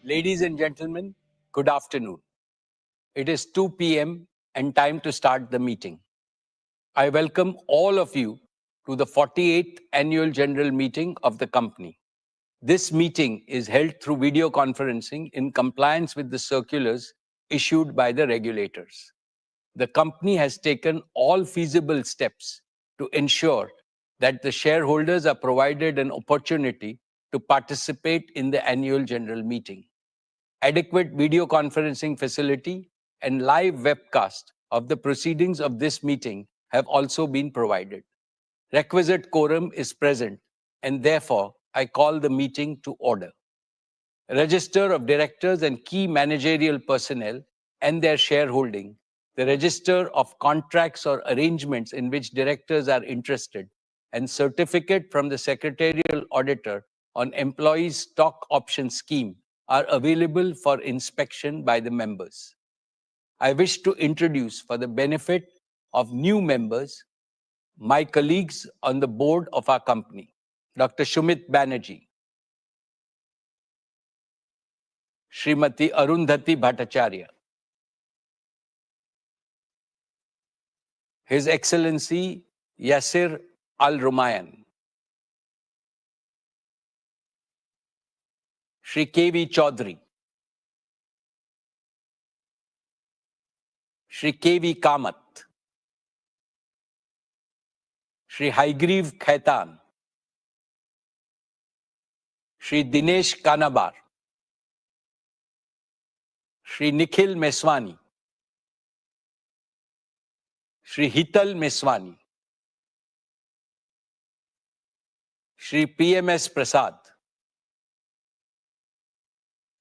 Ladies and gentlemen, good afternoon. It is 2 p.m. and time to start the meeting. I welcome all of you to the 48th Annual General Meeting of the company. This meeting is held through video conferencing in compliance with the circulars issued by the regulators. The company has taken all feasible steps to ensure that the shareholders are provided an opportunity to participate in the annual general meeting. Adequate video conferencing facility and live webcast of the proceedings of this meeting have also been provided. Requisite quorum is present, and therefore I call the meeting to order. Register of directors and key managerial personnel and their shareholding, the register of contracts or arrangements in which directors are interested, and certificate from the secretarial auditor on employees' stock option scheme are available for inspection by the members. I wish to introduce, for the benefit of new members, my colleagues on the board of our company. Dr. Shumit Banerjee, Srimati Arundhati Bhattacharya, His Excellency Yasir Al-Rumayyan, Shri K.V. Chaudhary, Shri K.V. Kamath, Shri Haigriv Khaitan, Shri Dinesh Kanabar, Shri Nikhil Meswani, Shri Hital Meswani, Shri PMS Prasad,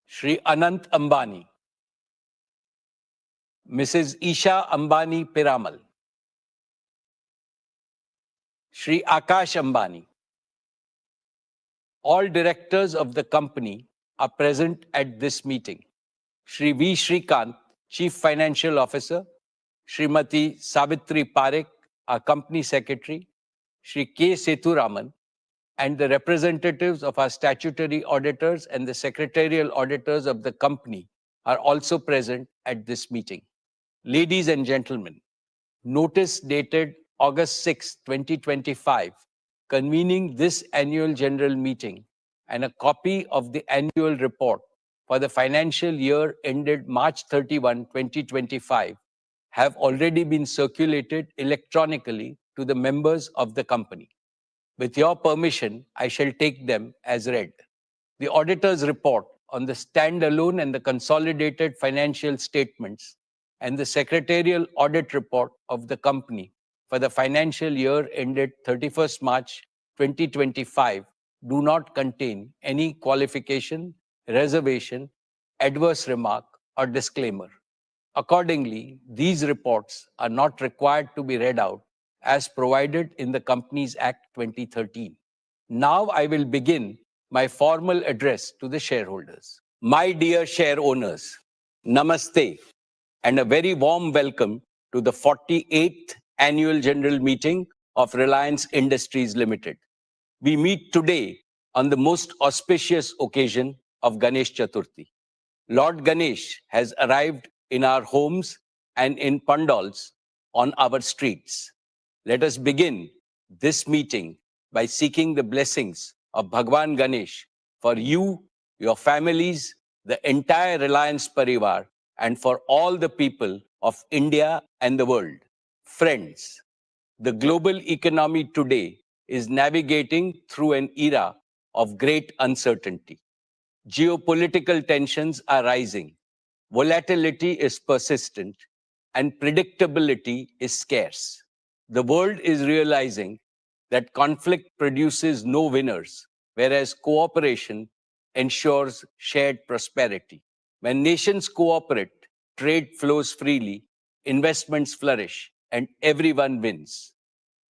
Shri Anant Ambani, Mrs. Isha Ambani Piramal, Shri Akash Ambani. All directors of the company are present at this meeting. Shri V. Shrikant, Chief Financial Officer, Srimati Savitri Parekh, our Company Secretary, Shri K. Sethuraman, and the representatives of our statutory auditors and the secretarial auditors of the company are also present at this meeting. Ladies and gentlemen, notice dated August 6, 2025, convening this annual general meeting and a copy of the annual report for the financial year ended March 31, 2025, have already been circulated electronically to the members of the company. With your permission, I shall take them as read. The auditor's report on the standalone and the consolidated financial statements and the secretarial audit report of the company for the financial year ended 31st March 2025 do not contain any qualification, reservation, adverse remark, or disclaimer. Accordingly, these reports are not required to be read out as provided in the Companies Act 2013. Now I will begin my formal address to the shareholders. My dear share owners, Namaste, and a very warm welcome to the 48th Annual General Meeting of Reliance Industries Limited. We meet today on the most auspicious occasion of Ganesh Chaturthi. Lord Ganesh has arrived in our homes and in pandals on our streets. Let us begin this meeting by seeking the blessings of Bhagwan Ganesh for you, your families, the entire Reliance Parivar, and for all the people of India and the world. Friends, the global economy today is navigating through an era of great uncertainty. Geopolitical tensions are rising, volatility is persistent, and predictability is scarce. The world is realizing that conflict produces no winners, whereas cooperation ensures shared prosperity. When nations cooperate, trade flows freely, investments flourish, and everyone wins.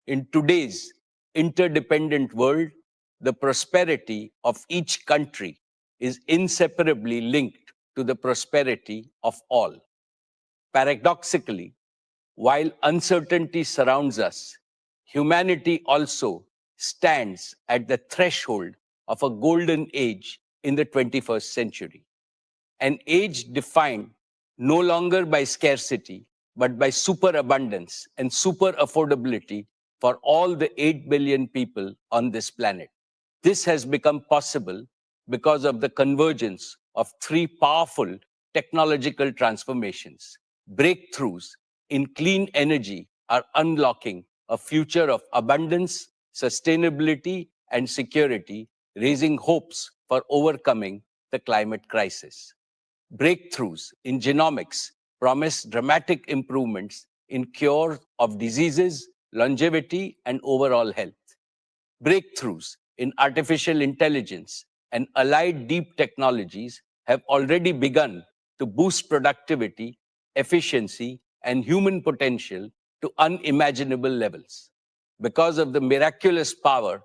In today's interdependent world, the prosperity of each country is inseparably linked to the prosperity of all. Paradoxically, while uncertainty surrounds us, humanity also stands at the threshold of a golden age in the 21st century, an age defined no longer by scarcity, but by superabundance and super affordability for all the 8 billion people on this planet. This has become possible because of the convergence of three powerful technological transformations. Breakthroughs in clean energy are unlocking a future of abundance, sustainability, and security, raising hopes for overcoming the climate crisis. Breakthroughs in genomics promise dramatic improvements in cure of diseases, longevity, and overall health. Breakthroughs in artificial intelligence and allied deep technologies have already begun to boost productivity, efficiency, and human potential to unimaginable levels. Because of the miraculous power,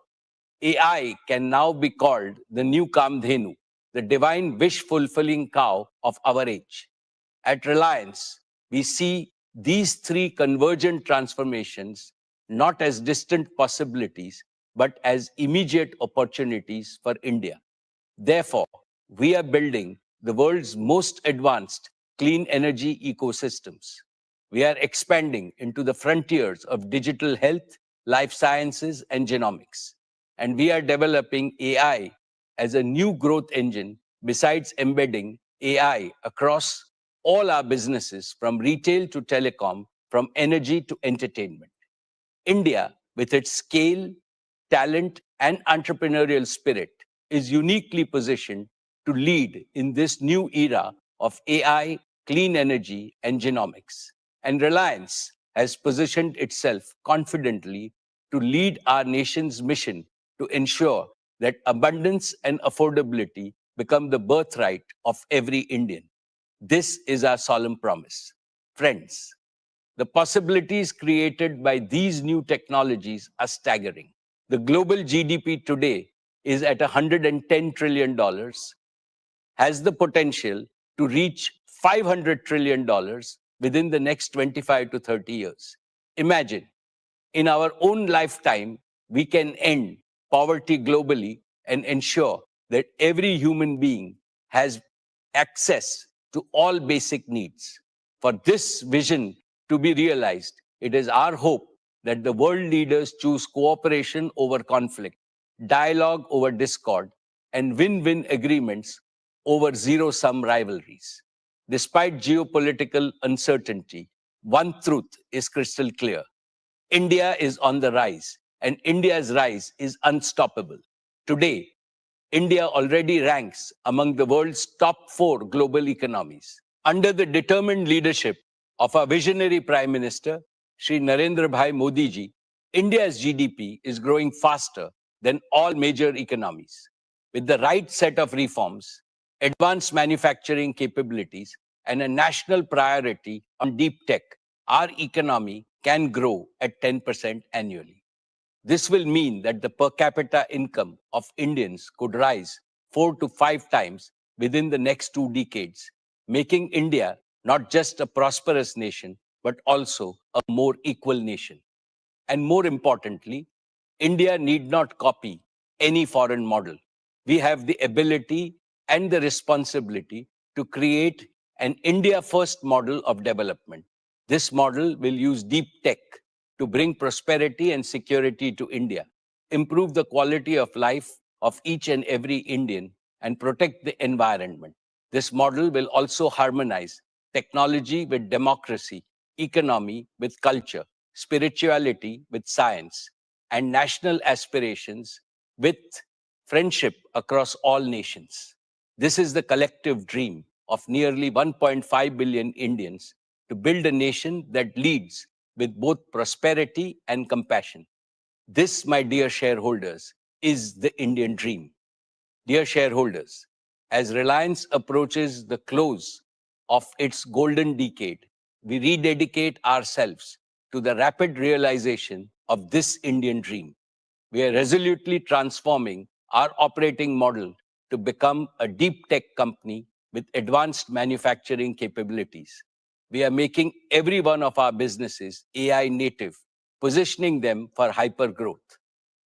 AI can now be called the new Kamdhenu, the divine wish-fulfilling cow of our age. At Reliance, we see these three convergent transformations not as distant possibilities, but as immediate opportunities for India. Therefore, we are building the world's most advanced clean energy ecosystems. We are expanding into the frontiers of digital health, life sciences, and genomics. And we are developing AI as a new growth engine besides embedding AI across all our businesses from retail to telecom, from energy to entertainment. India, with its scale, talent, and entrepreneurial spirit, is uniquely positioned to lead in this new era of AI, clean energy, and genomics. And Reliance has positioned itself confidently to lead our nation's mission to ensure that abundance and affordability become the birthright of every Indian. This is our solemn promise. Friends, the possibilities created by these new technologies are staggering. The global GDP today is at $110 trillion, has the potential to reach $500 trillion within the next 25 to 30 years. Imagine, in our own lifetime, we can end poverty globally and ensure that every human being has access to all basic needs. For this vision to be realized, it is our hope that the world leaders choose cooperation over conflict, dialogue over discord, and win-win agreements over zero-sum rivalries. Despite geopolitical uncertainty, one truth is crystal clear. India is on the rise, and India's rise is unstoppable. Today, India already ranks among the world's top 4 global economies. Under the determined leadership of our visionary Prime Minister, Shri Narendra Bhai Modi ji, India's GDP is growing faster than all major economies. With the right set of reforms, advanced manufacturing capabilities, and a national priority on deep tech, our economy can grow at 10% annually. This will mean that the per capita income of Indians could rise 4 to 5 times within the next 2 decades, making India not just a prosperous nation, but also a more equal nation. And more importantly, India need not copy any foreign model. We have the ability and the responsibility to create an India-first model of development. This model will use deep tech to bring prosperity and security to India, improve the quality of life of each and every Indian, and protect the environment. This model will also harmonize technology with democracy, economy with culture, spirituality with science, and national aspirations with friendship across all nations. This is the collective dream of nearly 1.5 billion Indians to build a nation that leads with both prosperity and compassion. This, my dear shareholders, is the Indian dream. Dear shareholders, as Reliance approaches the close of its golden decade, we rededicate ourselves to the rapid realization of this Indian dream. We are resolutely transforming our operating model to become a deep tech company with advanced manufacturing capabilities. We are making every one of our businesses AI native, positioning them for hyper growth.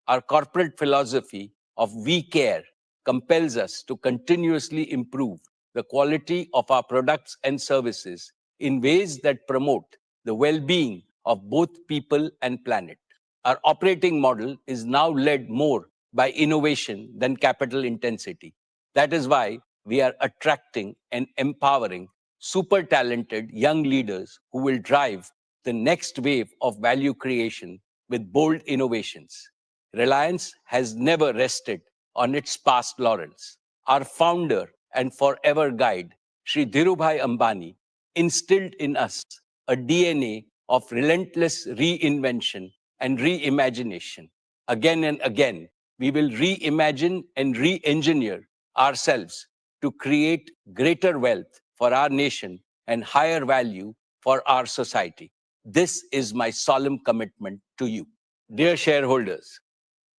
Our corporate philosophy of we care compels us to continuously improve the quality of our products and services in ways that promote the well-being of both people and planet. Our operating model is now led more by innovation than capital intensity. That is why we are attracting and empowering super talented young leaders who will drive the next wave of value creation with bold innovations. Reliance has never rested on its past laurels. Our founder and forever guide, Sri Dhirubhai Ambani, instilled in us a DNA of relentless reinvention and reimagination. Again and again, we will reimagine and re engineer ourselves to create greater wealth for our nation and higher value for our society. This is my solemn commitment to you. Dear shareholders,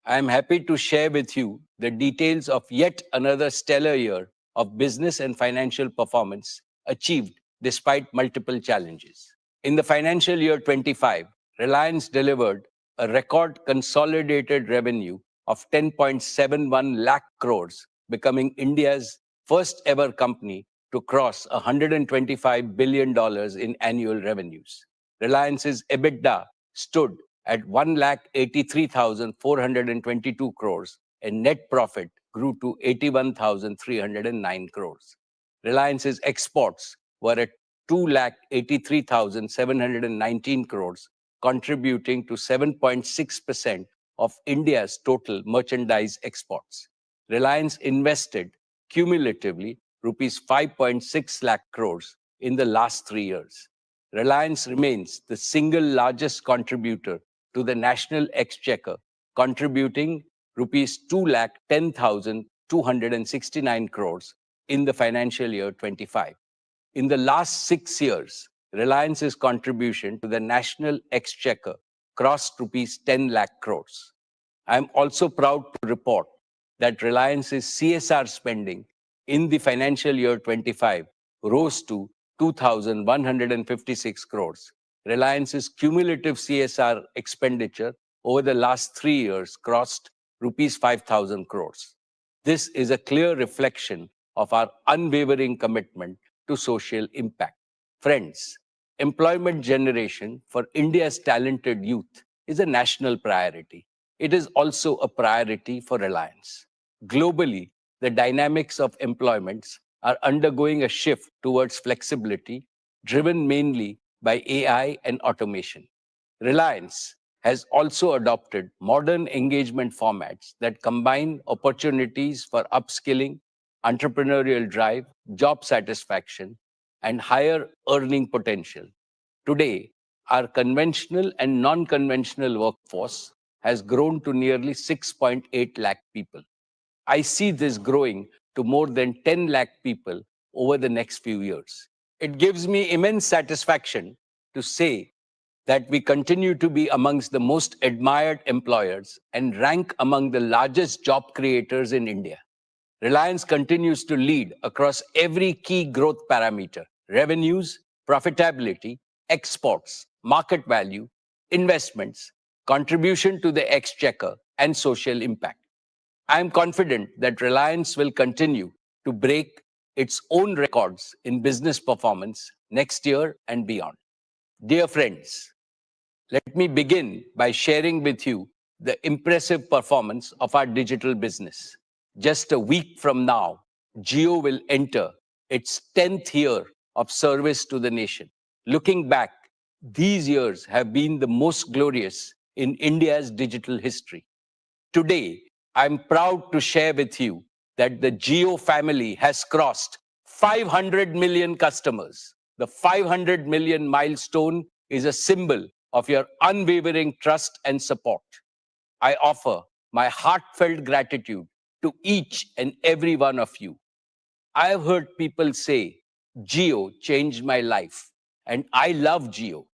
I am happy to share with you the details of yet another stellar year of business and financial performance achieved despite multiple challenges. In the financial year 25, Reliance delivered a record consolidated revenue of 10.71 lakh crores, becoming India's first ever company to cross $125 billion in annual revenues. Reliance's EBITDA stood at 1,83,422 crores, and net profit grew to 81,309 crores. Reliance's exports were at 2,83,719 crores, contributing to 7.6% of India's total merchandise exports. Reliance invested cumulatively rupees 5.6 lakh crores in the last 3 years. Reliance remains the single largest contributor to the national exchequer, contributing rupees 2,10,269 crores in the financial year 25. In the last 6 years, Reliance's contribution to the national exchequer crossed rupees 10 lakh crores. I am also proud to report that Reliance's CSR spending in the financial year 25 rose to 2,156 crores. Reliance's cumulative CSR expenditure over the last 3 years crossed rupees 5,000 crores. This is a clear reflection of our unwavering commitment to social impact. Friends, employment generation for India's talented youth is a national priority. It is also a priority for Reliance. Globally, the dynamics of employments are undergoing a shift towards flexibility, driven mainly by AI and automation. Reliance has also adopted modern engagement formats that combine opportunities for upskilling, entrepreneurial drive, job satisfaction, and higher earning potential. Today, our conventional and non-conventional workforce has grown to nearly 6.8 lakh people. I see this growing to more than 10 lakh people over the next few years. It gives me immense satisfaction to say that we continue to be amongst the most admired employers and rank among the largest job creators in India. Reliance continues to lead across every key growth parameter: revenues, profitability, exports, market value, investments, contribution to the exchequer, and social impact. I am confident that Reliance will continue to break its own records in business performance next year and beyond. Dear friends, let me begin by sharing with you the impressive performance of our digital business. Just a week from now, Jio will enter its 10th year of service to the nation. Looking back, these years have been the most glorious in India's digital history. Today, I'm proud to share with you that the Jio family has crossed 500 million customers. The 500 million milestone is a symbol of your unwavering trust and support. I offer my heartfelt gratitude to each and every one of you. I have heard people say, Jio changed my life, and I love Jio.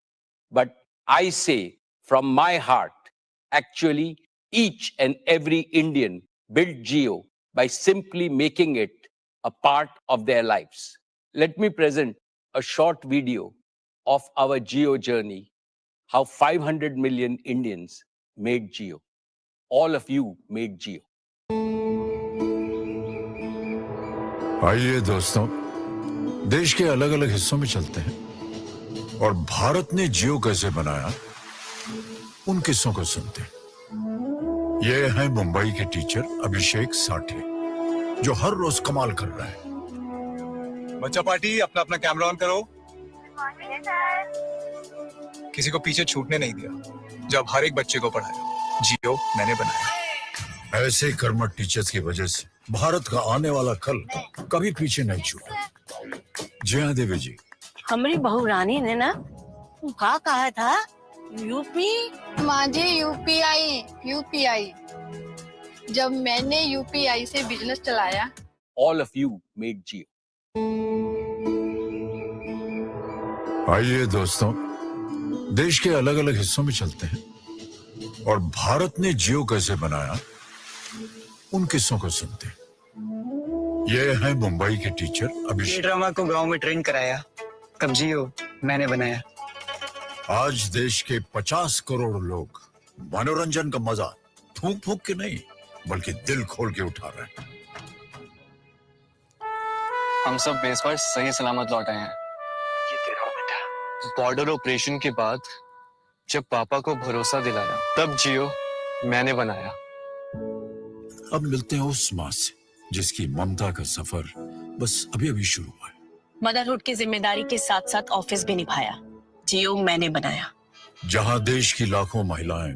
But I say from my heart, actually, each and every Indian built Jio by simply making it a part of their lives. Let me present a short video of our Jio journey, how 500 million Indians made Jio. All of you made Jio. आइए दोस्तों, देश के अलग अलग हिस्सों में चलते हैं और भारत ने जियो कैसे बनाया उन किस्सों को सुनते हैं। ये है मुंबई के टीचर अभिषेक साठे, जो हर रोज कमाल कर रहा है। बच्चा पार्टी, अपना अपना कैमरा ऑन करो। किसी को पीछे छूटने नहीं दिया जब हर एक बच्चे को पढ़ाया। जियो मैंने बनाया। ऐसे कर्मठ टीचर्स की वजह से भारत का आने वाला कल कभी पीछे नहीं छूटा। जी हाँ देवी जी, हमारी बहू रानी ने ना कहा था यूपी माझे यूपीआई जब मैंने यूपीआई से बिजनेस चलाया। All of you made Jio. आइए दोस्तों, देश के अलग अलग हिस्सों में चलते हैं और भारत ने जियो कैसे बनाया उन किस्सों को सुनते हैं। ये है मुंबई के टीचर अभिषेक। ड्रामा को गांव में ट्रेन कराया, तब जियो मैंने बनाया। आज देश के 50 करोड़ लोग मनोरंजन का मजा फूंक फूंक के नहीं बल्कि दिल खोल के उठा रहे हैं। हम सब बेस पर सही सलामत लौट आए हैं। ये तेरा बेटा। बॉर्डर ऑपरेशन के बाद जब पापा को भरोसा दिलाया, तब जियो मैंने बनाया। अब मिलते हैं उस माँ से जिसकी ममता का सफर बस अभी अभी शुरू हुआ है। मदरहुड की जिम्मेदारी के साथ साथ ऑफिस भी निभाया। जियो मैंने बनाया। जहां देश की लाखों महिलाएं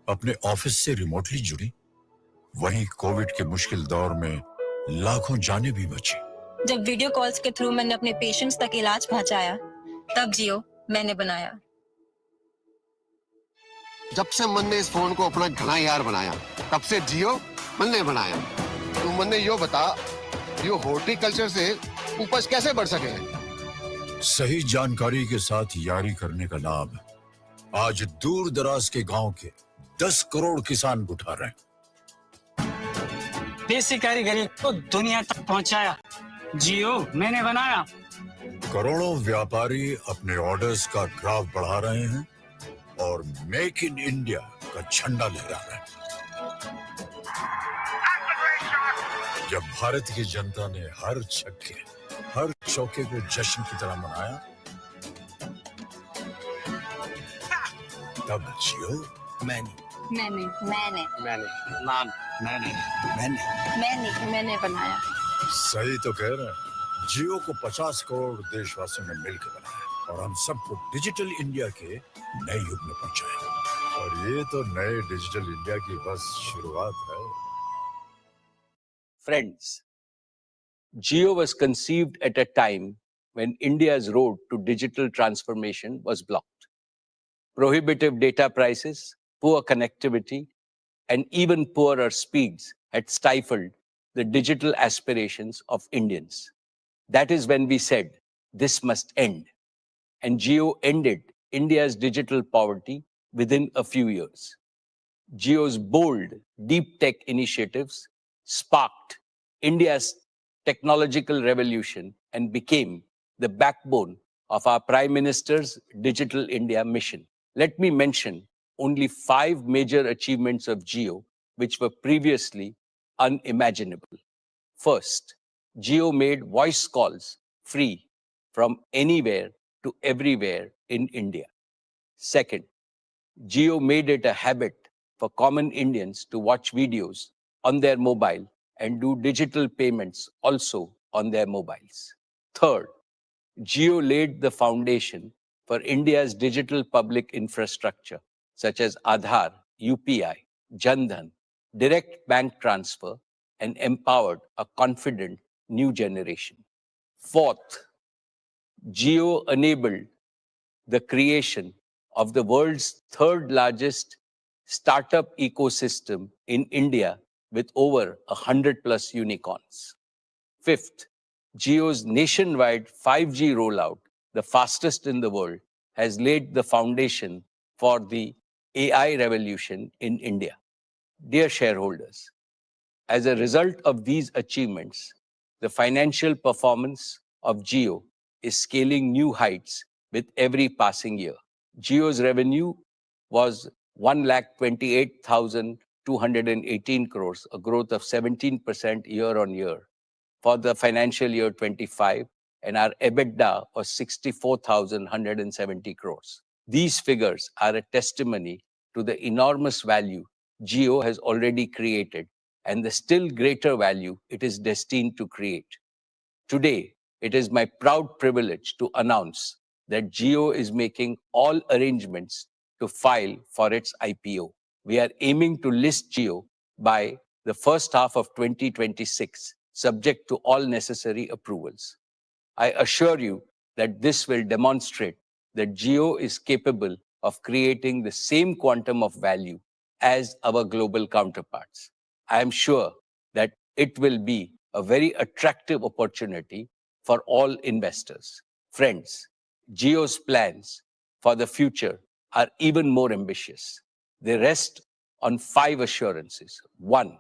अपने ऑफिस से रिमोटली जुड़ी, वहीं कोविड के मुश्किल दौर में लाखों जानें भी बची। जब वीडियो कॉल्स के थ्रू मैंने अपने पेशेंट्स तक इलाज पहुंचाया, तब जियो मैंने बनाया। जब से मन ने इस फोन को अपना घना यार बनाया, तब से जियो मन ने बनाया। तू मन ने यो बता, यो हॉर्टिकल्चर से उपज कैसे बढ़ सके हैं? सही जानकारी के साथ यारी करने का लाभ आज दूर दराज के गांव के 10 करोड़ किसान उठा रहे हैं। देसी कारीगरी को दुनिया तक पहुंचाया, जियो मैंने बनाया। करोड़ों व्यापारी अपने ऑर्डर्स का ग्राफ बढ़ा रहे हैं और मेक इन इंडिया का झंडा लहरा रहे हैं। जब भारत की जनता ने हर छक्के, हर चौके को जश्न की तरह मनाया, तब जियो मैंने बनाया। सही तो कह रहे हैं। जियो को 50 करोड़ देशवासियों ने मिलकर बनाया और हम सबको डिजिटल इंडिया के नए युग में पहुंचाया। और ये तो नए डिजिटल इंडिया की बस शुरुआत है। Friends, Jio was conceived at a time when India's road to digital transformation was blocked. Prohibitive data prices, poor connectivity, and even poorer speeds had stifled the digital aspirations of Indians. That is when we said, this must end. And Jio ended India's digital poverty within a few years. Jio's bold, deep tech initiatives sparked India's technological revolution and became the backbone of our Prime Minister's Digital India mission. Let me mention only 5 major achievements of Jio, which were previously unimaginable. First, Jio made voice calls free from anywhere to everywhere in India. Second, Jio made it a habit for common Indians to watch videos on their mobile and do digital payments also on their mobiles. Third, Jio laid the foundation for India's digital public infrastructure, such as Aadhaar, UPI, Jan Dhan, direct bank transfer, and empowered a confident new generation. Fourth, Jio enabled the creation of the world's third largest startup ecosystem in India with over 100 plus unicorns. Fifth, Jio's nationwide 5G rollout, the fastest in the world, has laid the foundation for the AI revolution in India. Dear shareholders, as a result of these achievements, the financial performance of Jio is scaling new heights with every passing year. Jio's revenue was 1,28,000 218 crores, a growth of 17% year on year for the financial year 25, and our EBITDA was 64,170 crores. These figures are a testimony to the enormous value Jio has already created and the still greater value it is destined to create. Today, it is my proud privilege to announce that Jio is making all arrangements to file for its IPO. We are aiming to list Jio by the first half of 2026, subject to all necessary approvals. I assure you that this will demonstrate that Jio is capable of creating the same quantum of value as our global counterparts. I am sure that it will be a very attractive opportunity for all investors. Friends, Jio's plans for the future are even more ambitious. They rest on 5 assurances. 1,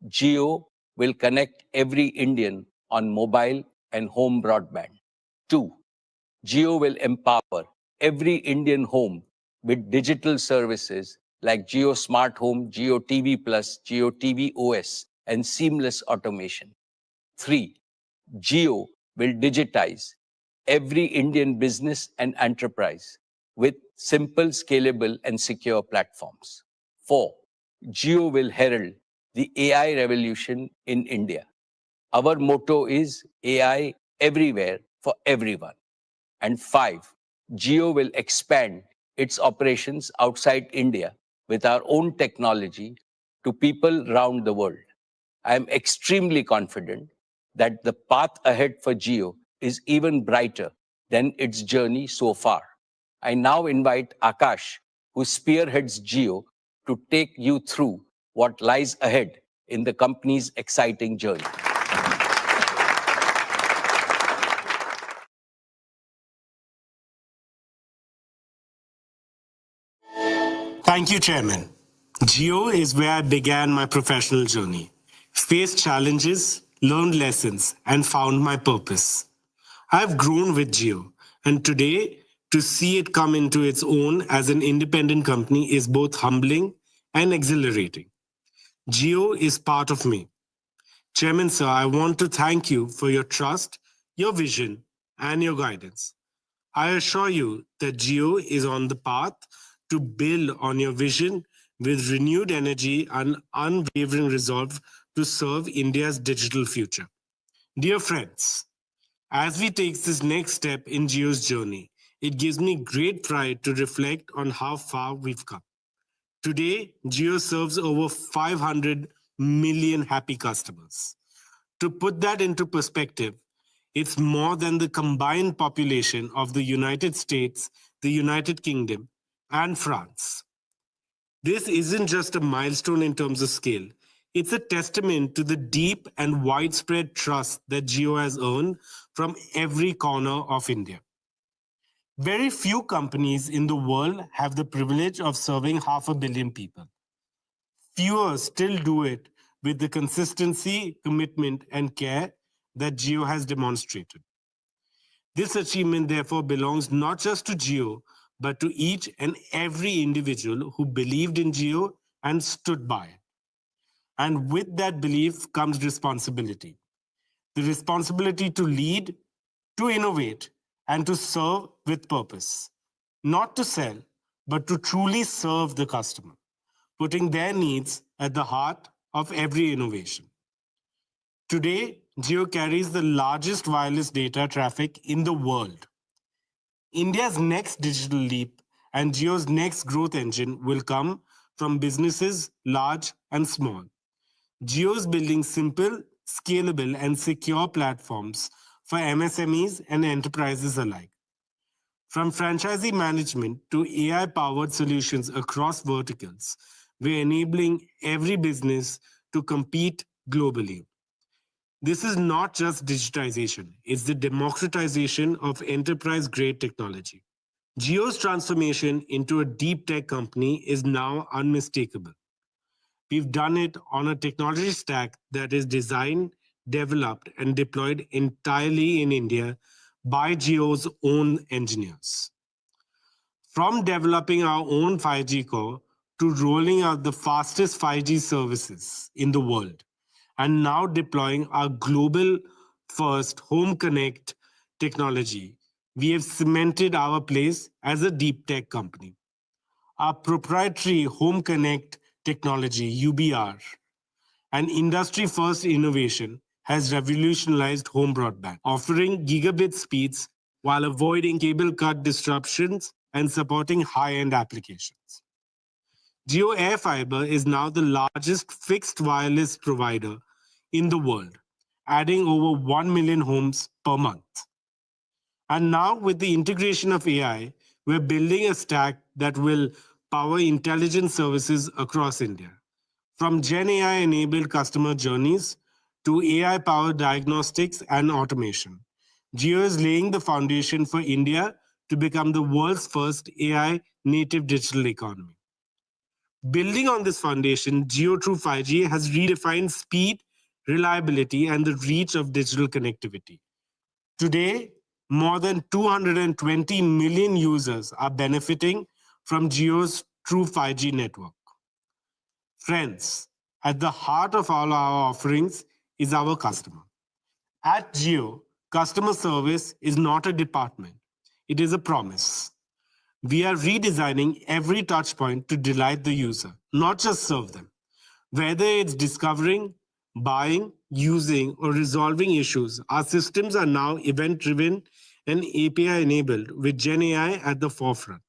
Jio will connect every Indian on mobile and home broadband. 2, Jio will empower every Indian home with digital services like Jio Smart Home, Jio TV Plus, Jio TV OS, and seamless automation. 3, Jio will digitize every Indian business and enterprise with simple, scalable, and secure platforms. 4, Jio will herald the AI revolution in India. Our motto is AI everywhere for everyone. And 5, Jio will expand its operations outside India with our own technology to people around the world. I am extremely confident that the path ahead for Jio is even brighter than its journey so far. I now invite Akash, who spearheads Jio, to take you through what lies ahead in the company's exciting journey. Thank you, Chairman. Jio is where I began my professional journey, faced challenges, learned lessons, and found my purpose. I've grown with Jio, and today, to see it come into its own as an independent company is both humbling and exhilarating. Jio is part of me. Chairman, sir, I want to thank you for your trust, your vision, and your guidance. I assure you that Jio is on the path to build on your vision with renewed energy and unwavering resolve to serve India's digital future. Dear friends, as we take this next step in Jio's journey, it gives me great pride to reflect on how far we've come. Today, Jio serves over 500 million happy customers. To put that into perspective, it's more than the combined population of the United States, the United Kingdom, and France. This isn't just a milestone in terms of scale. It's a testament to the deep and widespread trust that Jio has earned from every corner of India. Very few companies in the world have the privilege of serving 500 million people. Fewer still do it with the consistency, commitment, and care that Jio has demonstrated. This achievement, therefore, belongs not just to Jio, but to each and every individual who believed in Jio and stood by it. And with that belief comes responsibility. The responsibility to lead, to innovate, and to serve with purpose. Not to sell, but to truly serve the customer, putting their needs at the heart of every innovation. Today, Jio carries the largest wireless data traffic in the world. India's next digital leap and Jio's next growth engine will come from businesses large and small. Jio is building simple, scalable, and secure platforms for MSMEs and enterprises alike. From franchisee management to AI-powered solutions across verticals, we're enabling every business to compete globally. This is not just digitization, it's the democratization of enterprise-grade technology. Jio's transformation into a deep tech company is now unmistakable. We've done it on a technology stack that is designed, developed, and deployed entirely in India by Jio's own engineers. From developing our own 5G core, to rolling out the fastest 5G services in the world and now deploying our global first home connect technology, we have cemented our place as a deep tech company. Our proprietary home connect technology, UBR, an industry-first innovation, has revolutionized home broadband, offering gigabit speeds while avoiding cable cut disruptions and supporting high-end applications. Jio AirFiber is now the largest fixed wireless provider in the world, adding over 1 million homes per month. And now with the integration of AI, we're building a stack that will power intelligent services across India. From Gen AI-enabled customer journeys to AI-powered diagnostics and automation, Jio is laying the foundation for India to become the world's first AI-native digital economy. Building on this foundation, Jio through 5G has redefined speed, reliability, and the reach of digital connectivity. Today, more than 220 million users are benefiting from Jio's true 5G network. Friends, at the heart of all our offerings is our customer. At Jio, customer service is not a department, it is a promise. We are redesigning every touchpoint to delight the user, not just serve them. Whether it's discovering, buying, using, or resolving issues, our systems are now event-driven and API-enabled with Gen AI at the forefront.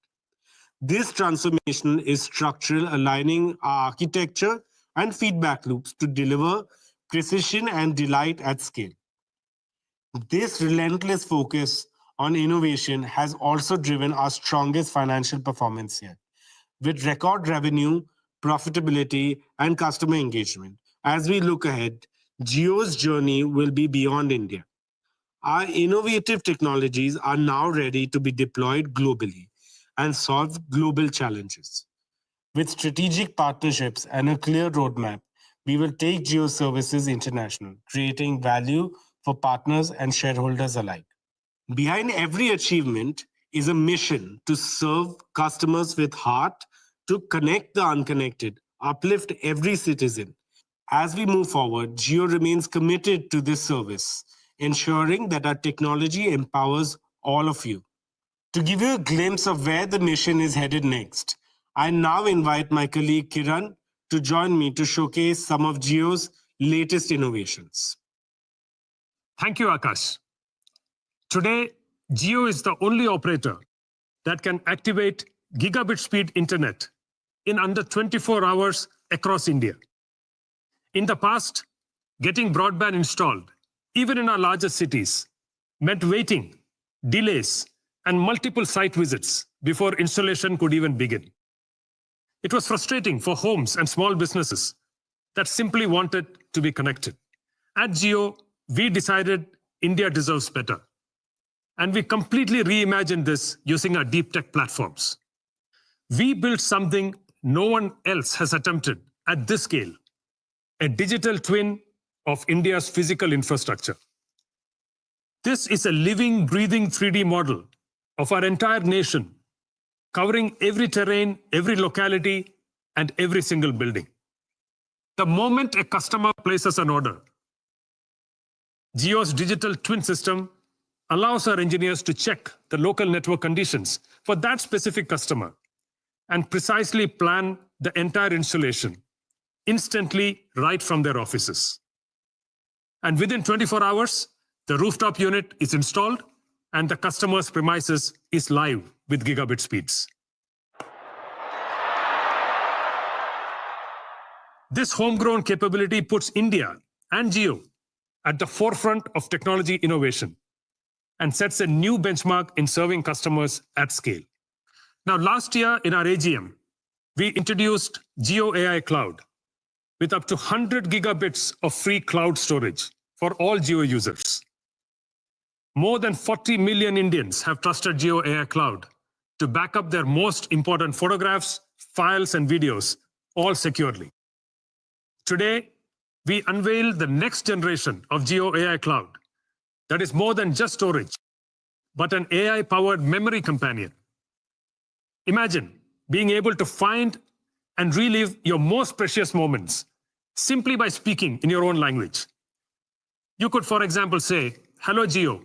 This transformation is structural, aligning our architecture and feedback loops to deliver precision and delight at scale. This relentless focus on innovation has also driven our strongest financial performance yet, with record revenue, profitability, and customer engagement. As we look ahead, Jio's journey will be beyond India. Our innovative technologies are now ready to be deployed globally and solve global challenges. With strategic partnerships and a clear roadmap, we will take Jio services international, creating value for partners and shareholders alike. Behind every achievement is a mission to serve customers with heart, to connect the unconnected, uplift every citizen. As we move forward, Jio remains committed to this service, ensuring that our technology empowers all of you. To give you a glimpse of where the mission is headed next, I now invite my colleague Kiran to join me to showcase some of Jio's latest innovations. Thank you, Akash. Today, Jio is the only operator that can activate gigabit speed internet in under 24 hours across India. In the past, getting broadband installed, even in our largest cities, meant waiting, delays, and multiple site visits before installation could even begin. It was frustrating for homes and small businesses that simply wanted to be connected. At Jio, we decided India deserves better. And we completely reimagined this using our deep tech platforms. We built something no one else has attempted at this scale, a digital twin of India's physical infrastructure. This is a living, breathing 3D model of our entire nation, covering every terrain, every locality, and every single building. The moment a customer places an order, Jio's digital twin system allows our engineers to check the local network conditions for that specific customer and precisely plan the entire installation instantly right from their offices. And within 24 hours, the rooftop unit is installed and the customer's premises is live with gigabit speeds. This homegrown capability puts India and Jio at the forefront of technology innovation and sets a new benchmark in serving customers at scale. Now, last year in our AGM, we introduced Jio AI Cloud with up to 100 gigabits of free cloud storage for all Jio users. More than 40 million Indians have trusted Jio AI Cloud to back up their most important photographs, files, and videos, all securely. Today, we unveil the next generation of Jio AI Cloud that is more than just storage, but an AI-powered memory companion. Imagine being able to find and relive your most precious moments simply by speaking in your own language. You could, for example, say, "Hello, Jio.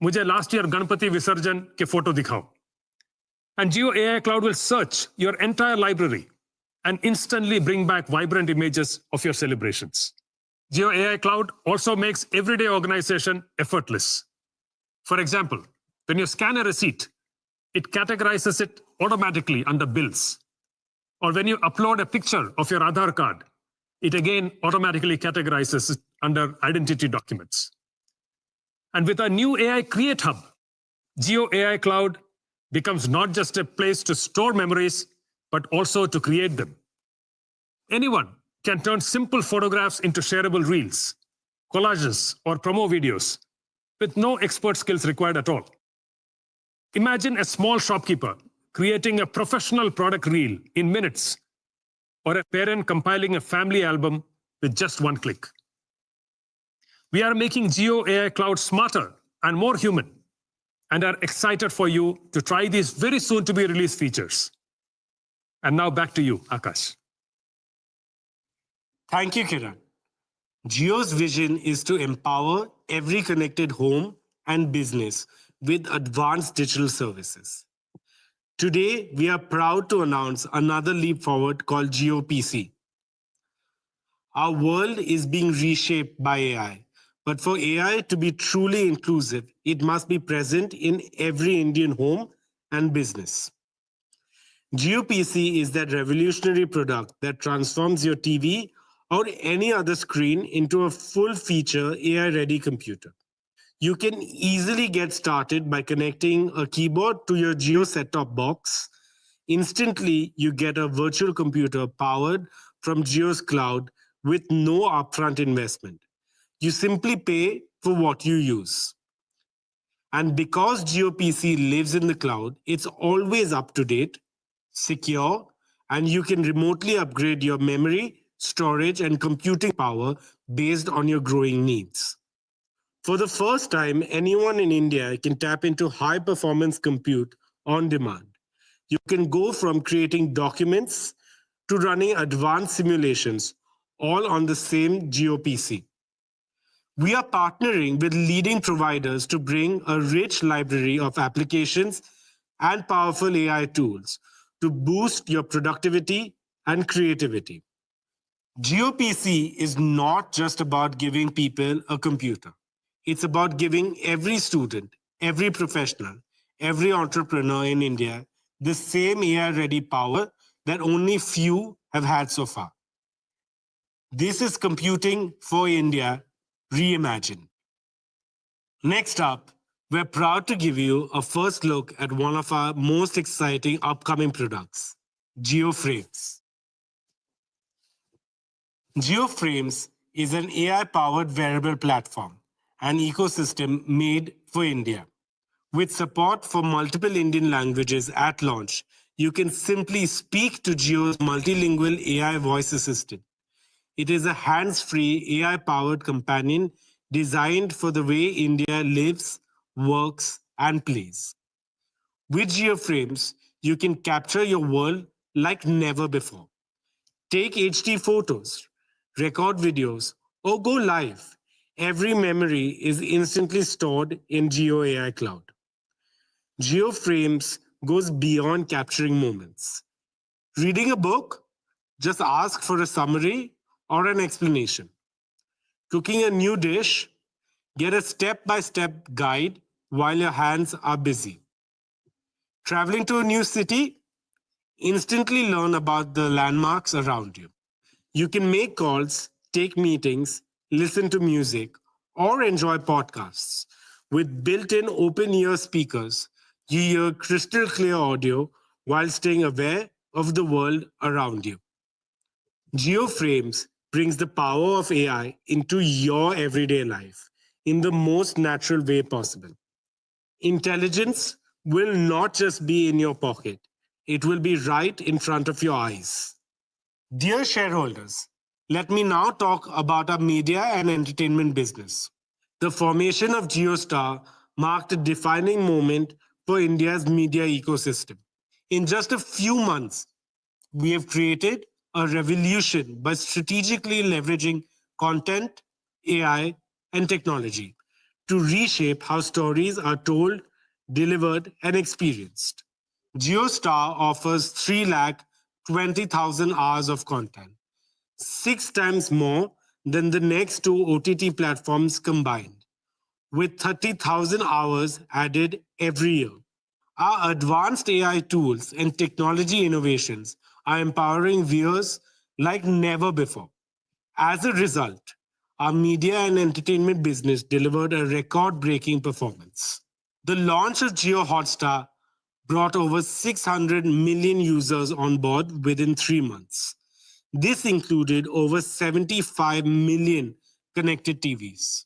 मुझे last year Ganpati Visarjan के photo दिखाओ." And Jio AI Cloud will search your entire library and instantly bring back vibrant images of your celebrations. Jio AI Cloud also makes everyday organization effortless. For example, when you scan a receipt, it categorizes it automatically under bills. Or when you upload a picture of your Aadhaar card, it again automatically categorizes it under identity documents. And with our new AI Create Hub, Jio AI Cloud becomes not just a place to store memories, but also to create them. Anyone can turn simple photographs into shareable reels, collages, or promo videos with no expert skills required at all. Imagine a small shopkeeper creating a professional product reel in minutes, or a parent compiling a family album with just one click. We are making Jio AI Cloud smarter and more human, and are excited for you to try these very soon to be released features. And now back to you, Akash. Thank you, Kiran. Jio's vision is to empower every connected home and business with advanced digital services. Today, we are proud to announce another leap forward called Jio PC. Our world is being reshaped by AI. But for AI to be truly inclusive, it must be present in every Indian home and business. JioPC is that revolutionary product that transforms your TV or any other screen into a full-feature AI-ready computer. You can easily get started by connecting a keyboard to your Jio set-top box. Instantly, you get a virtual computer powered from Jio's cloud with no upfront investment. You simply pay for what you use. And because JioPC lives in the cloud, it's always up to date, secure, and you can remotely upgrade your memory, storage, and computing power based on your growing needs. For the first time, anyone in India can tap into high-performance compute on demand. You can go from creating documents to running advanced simulations, all on the same JioPC. We are partnering with leading providers to bring a rich library of applications and powerful AI tools to boost your productivity and creativity. JioPC is not just about giving people a computer. It's about giving every student, every professional, every entrepreneur in India the same AI-ready power that only few have had so far. This is Computing for India Reimagined. Next up, we're proud to give you a first look at one of our most exciting upcoming products, JioFrames. JioFrames is an AI-powered wearable platform and ecosystem made for India. With support for multiple Indian languages at launch, you can simply speak to Jio's multilingual AI voice assistant. It is a hands-free, AI-powered companion designed for the way India lives, works, and plays. With JioFrames, you can capture your world like never before. Take HD photos, record videos, or go live. Every memory is instantly stored in Jio AI Cloud. JioFrames goes beyond capturing moments. Reading a book? Just ask for a summary or an explanation. Cooking a new dish? Get a step-by-step guide while your hands are busy. Traveling to a new city? Instantly learn about the landmarks around you. You can make calls, take meetings, listen to music, or enjoy podcasts. With built-in open-ear speakers, you hear crystal clear audio while staying aware of the world around you. JioFrames brings the power of AI into your everyday life in the most natural way possible. Intelligence will not just be in your pocket, it will be right in front of your eyes. Dear shareholders, let me now talk about our media and entertainment business. The formation of JioStar marked a defining moment for India's media ecosystem. In just a few months, we have created a revolution by strategically leveraging content, AI, and technology to reshape how stories are told, delivered, and experienced. JioStar offers 320,000 hours of content, 6 times more than the next 2 OTT platforms combined, with 30,000 hours added every year. Our advanced AI tools and technology innovations are empowering viewers like never before. As a result, our media and entertainment business delivered a record-breaking performance. The launch of Jio Hotstar brought over 600 million users on board within 3 months. This included over 75 million connected TVs.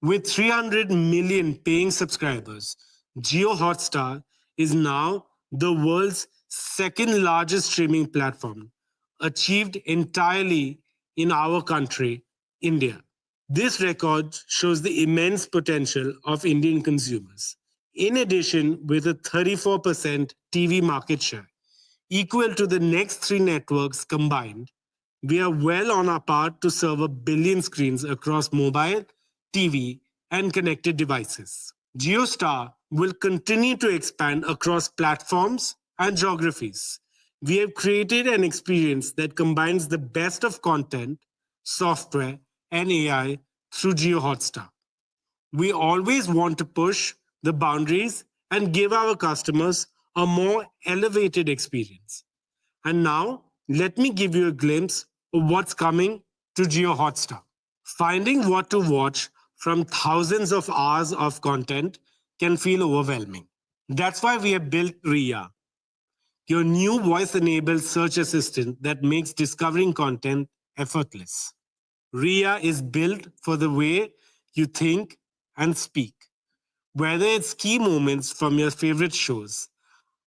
With 300 million paying subscribers, Jio Hotstar is now the world's second largest streaming platform, achieved entirely in our country, India. This record shows the immense potential of Indian consumers. In addition, with a 34% TV market share, equal to the next 3 networks combined, we are well on our path to serve 1 billion screens across mobile, TV, and connected devices. JioStar will continue to expand across platforms and geographies. We have created an experience that combines the best of content, software, and AI through Jio Hotstar. We always want to push the boundaries and give our customers a more elevated experience. And now, let me give you a glimpse of what's coming to Jio Hotstar. Finding what to watch from thousands of hours of content can feel overwhelming. That's why we have built RIA, your new voice-enabled search assistant that makes discovering content effortless. RIA is built for the way you think and speak. Whether it's key moments from your favorite shows,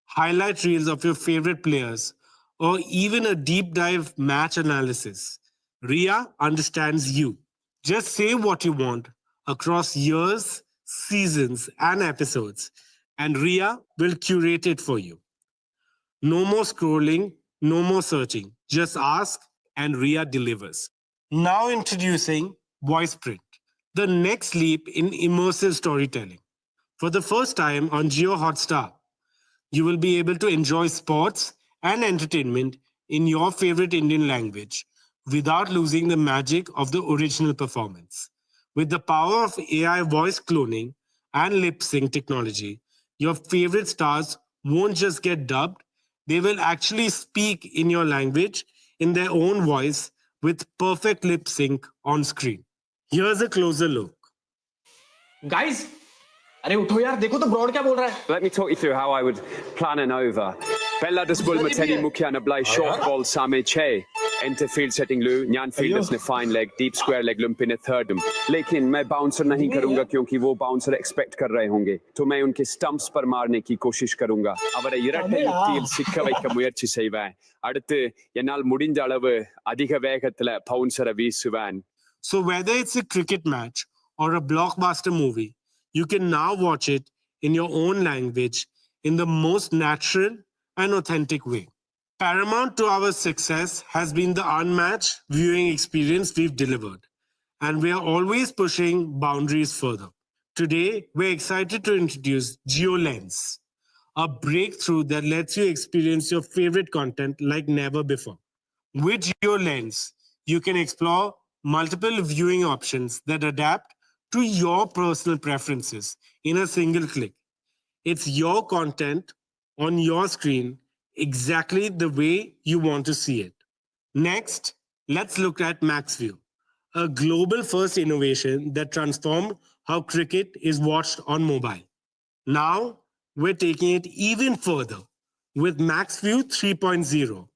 highlight reels of your favorite players, or even a deep dive match analysis, RIA understands you. Just say what you want across years, seasons, and episodes, and RIA will curate it for you. No more scrolling, no more searching. Just ask and RIA delivers. Now introducing VoicePrint, the next leap in immersive storytelling. For the first time on Jio Hotstar, you will be able to enjoy sports and entertainment in your favorite Indian language without losing the magic of the original performance. With the power of AI voice cloning and lip sync technology, your favorite stars won't just get dubbed, they will actually speak in your language in their own voice with perfect lip sync on screen. Here's a closer look. Guys, अरे उठो यार, देखो तो broad क्या बोल रहा है. Let me talk you through how I would plan an over. Bella desbull mateni mukiana blai short ball same che. Enter field setting lu, nyan fielders ne fine leg, deep square leg lump in a third. लेकिन मैं bouncer नहीं करूँगा क्योंकि वो bouncer expect कर रहे होंगे. तो मैं उनके stumps पर मारने की कोशिश करूँगा. அவரை இரட்டையில் சிக்க வைக்க முயற்சி செய்வேன். அடுத்து என்னால் முடிந்த அளவு அதிக வேகத்துல bouncer வீசுவேன். So whether it's a cricket match or a blockbuster movie, you can now watch it in your own language in the most natural and authentic way. Paramount to our success has been the unmatched viewing experience we've delivered, and we are always pushing boundaries further. Today, we're excited to introduce Jio Lens, a breakthrough that lets you experience your favorite content like never before. With Jio Lens, you can explore multiple viewing options that adapt to your personal preferences in a single click. It's your content on your screen exactly the way you want to see it. Next, let's look at MaxView, a global first innovation that transformed how cricket is watched on mobile. Now, we're taking it even further with MaxView 3.0,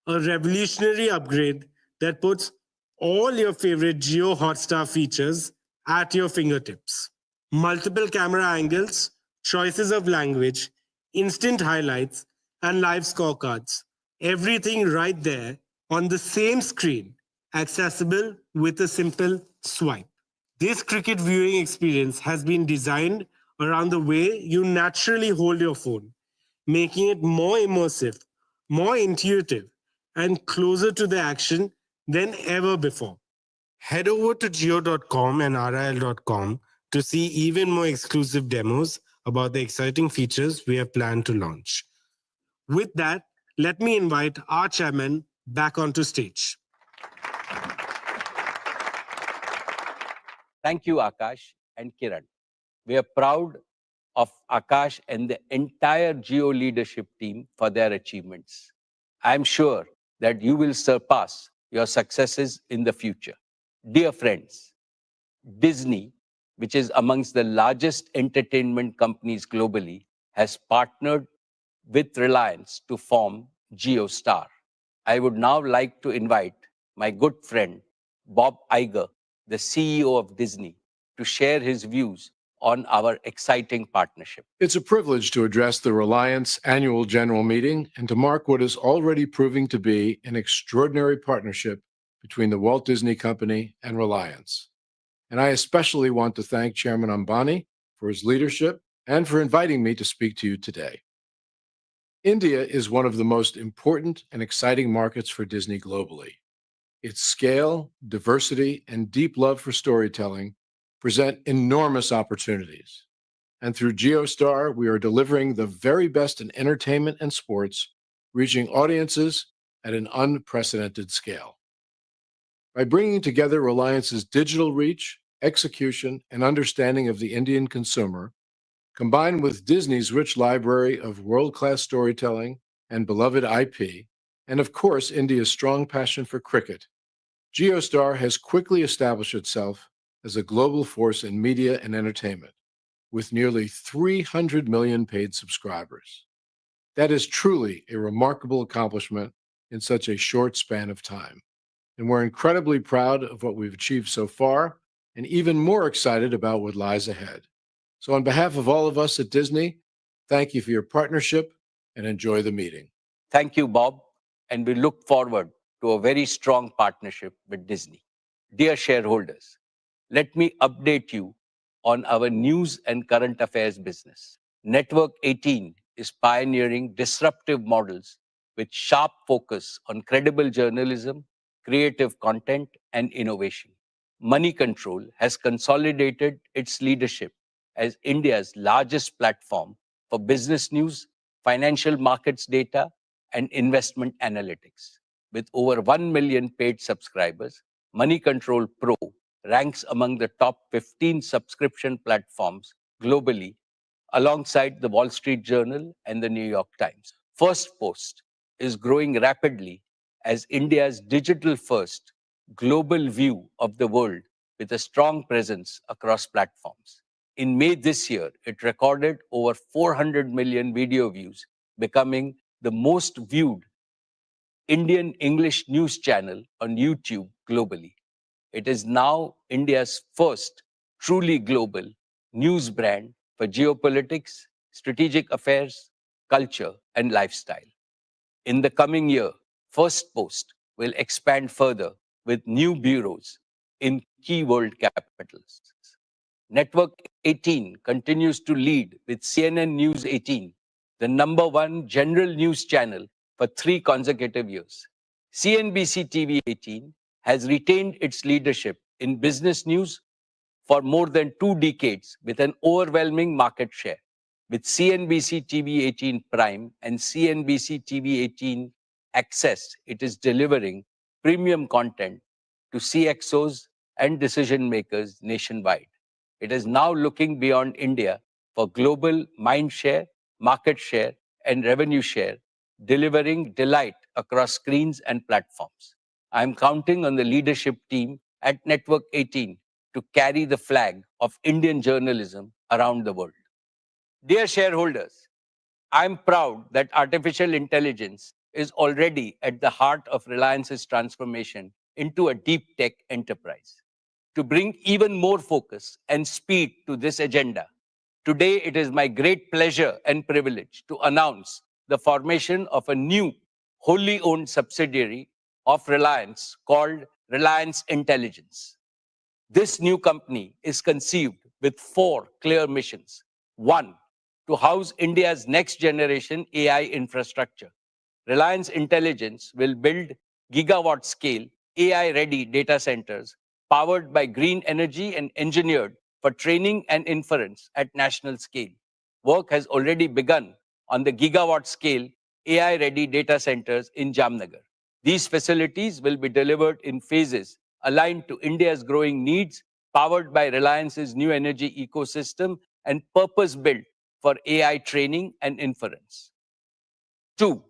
a revolutionary upgrade that puts all your favorite Jio Hotstar features at your fingertips. Multiple camera angles, choices of language, instant highlights, and live scorecards. Everything right there on the same screen, accessible with a simple swipe. This cricket viewing experience has been designed around the way you naturally hold your phone, making it more immersive, more intuitive, and closer to the action than ever before. Head over to jio.com and RIL.com to see even more exclusive demos about the exciting features we have planned to launch. With that, let me invite our chairman back onto stage. Thank you, Akash and Kiran. We are proud of Akash and the entire Jio leadership team for their achievements. I am sure that you will surpass your successes in the future. Dear friends, Disney, which is amongst the largest entertainment companies globally, has partnered with Reliance to form JioStar. I would now like to invite my good friend, Bob Iger, the CEO of Disney, to share his views on our exciting partnership. It's a privilege to address the Reliance Annual General Meeting and to mark what is already proving to be an extraordinary partnership between the Walt Disney Company and Reliance. And I especially want to thank Chairman Ambani for his leadership and for inviting me to speak to you today. India is one of the most important and exciting markets for Disney globally. Its scale, diversity, and deep love for storytelling present enormous opportunities. And through JioStar, we are delivering the very best in entertainment and sports, reaching audiences at an unprecedented scale. By bringing together Reliance's digital reach, execution, and understanding of the Indian consumer, combined with Disney's rich library of world-class storytelling and beloved IP, and of course, India's strong passion for cricket, JioStar has quickly established itself as a global force in media and entertainment, with nearly 300 million paid subscribers. That is truly a remarkable accomplishment in such a short span of time. And we're incredibly proud of what we've achieved so far, and even more excited about what lies ahead. So on behalf of all of us at Disney, thank you for your partnership and enjoy the meeting. Thank you, Bob, and we look forward to a very strong partnership with Disney. Dear shareholders, let me update you on our news and current affairs business. Network 18 is pioneering disruptive models with sharp focus on credible journalism, creative content, and innovation. Money Control has consolidated its leadership as India's largest platform for business news, financial markets data, and investment analytics. With over 1 million paid subscribers, Money Control Pro ranks among the top 15 subscription platforms globally, alongside the Wall Street Journal and the New York Times. First Post is growing rapidly as India's digital-first global view of the world with a strong presence across platforms. In May this year, it recorded over 400 million video views, becoming the most viewed Indian English news channel on YouTube globally. It is now India's first truly global news brand for geopolitics, strategic affairs, culture, and lifestyle. In the coming year, First Post will expand further with new bureaus in key world capitals. Network 18 continues to lead with CNN News 18, the #1 general news channel for 3 consecutive years. CNBC TV 18 has retained its leadership in business news for more than 2 decades with an overwhelming market share. With CNBC TV 18 Prime and CNBC TV 18 Access, it is delivering premium content to CXOs and decision makers nationwide. It is now looking beyond India for global mind share, market share, and revenue share, delivering delight across screens and platforms. I am counting on the leadership team at Network 18 to carry the flag of Indian journalism around the world. Dear shareholders, I'm proud that artificial intelligence is already at the heart of Reliance's transformation into a deep tech enterprise. To bring even more focus and speed to this agenda, today it is my great pleasure and privilege to announce the formation of a new wholly owned subsidiary of Reliance called Reliance Intelligence. This new company is conceived with 4 clear missions. 1, to house India's next generation AI infrastructure, Reliance Intelligence will build gigawatt-scale AI-ready data centers powered by green energy and engineered for training and inference at national scale. Work has already begun on the gigawatt-scale AI-ready data centers in Jamnagar. These facilities will be delivered in phases aligned to India's growing needs, powered by Reliance's new energy ecosystem and purpose-built for AI training and inference. 2.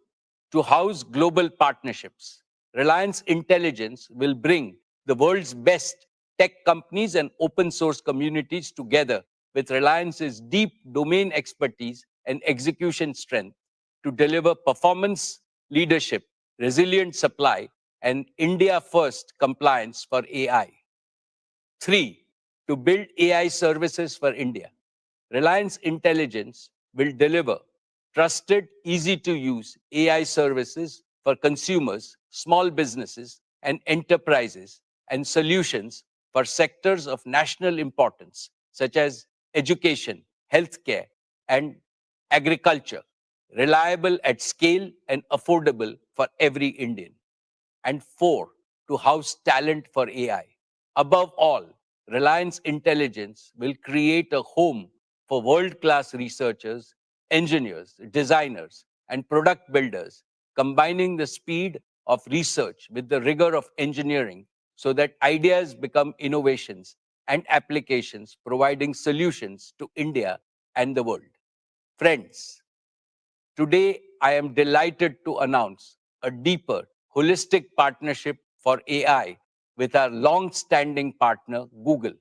To house global partnerships. Reliance Intelligence will bring the world's best tech companies and open source communities together with Reliance's deep domain expertise and execution strength to deliver performance, leadership, resilient supply, and India-first compliance for AI. 3. To build AI services for India. Reliance Intelligence will deliver trusted, easy-to-use AI services for consumers, small businesses, and enterprises, and solutions for sectors of national importance, such as education, healthcare, and agriculture, reliable at scale and affordable for every Indian. And 4, to house talent for AI. Above all, Reliance Intelligence will create a home for world-class researchers, engineers, designers, and product builders, combining the speed of research with the rigor of engineering so that ideas become innovations and applications, providing solutions to India and the world. Friends, today I am delighted to announce a deeper, holistic partnership for AI with our long-standing partner, Google.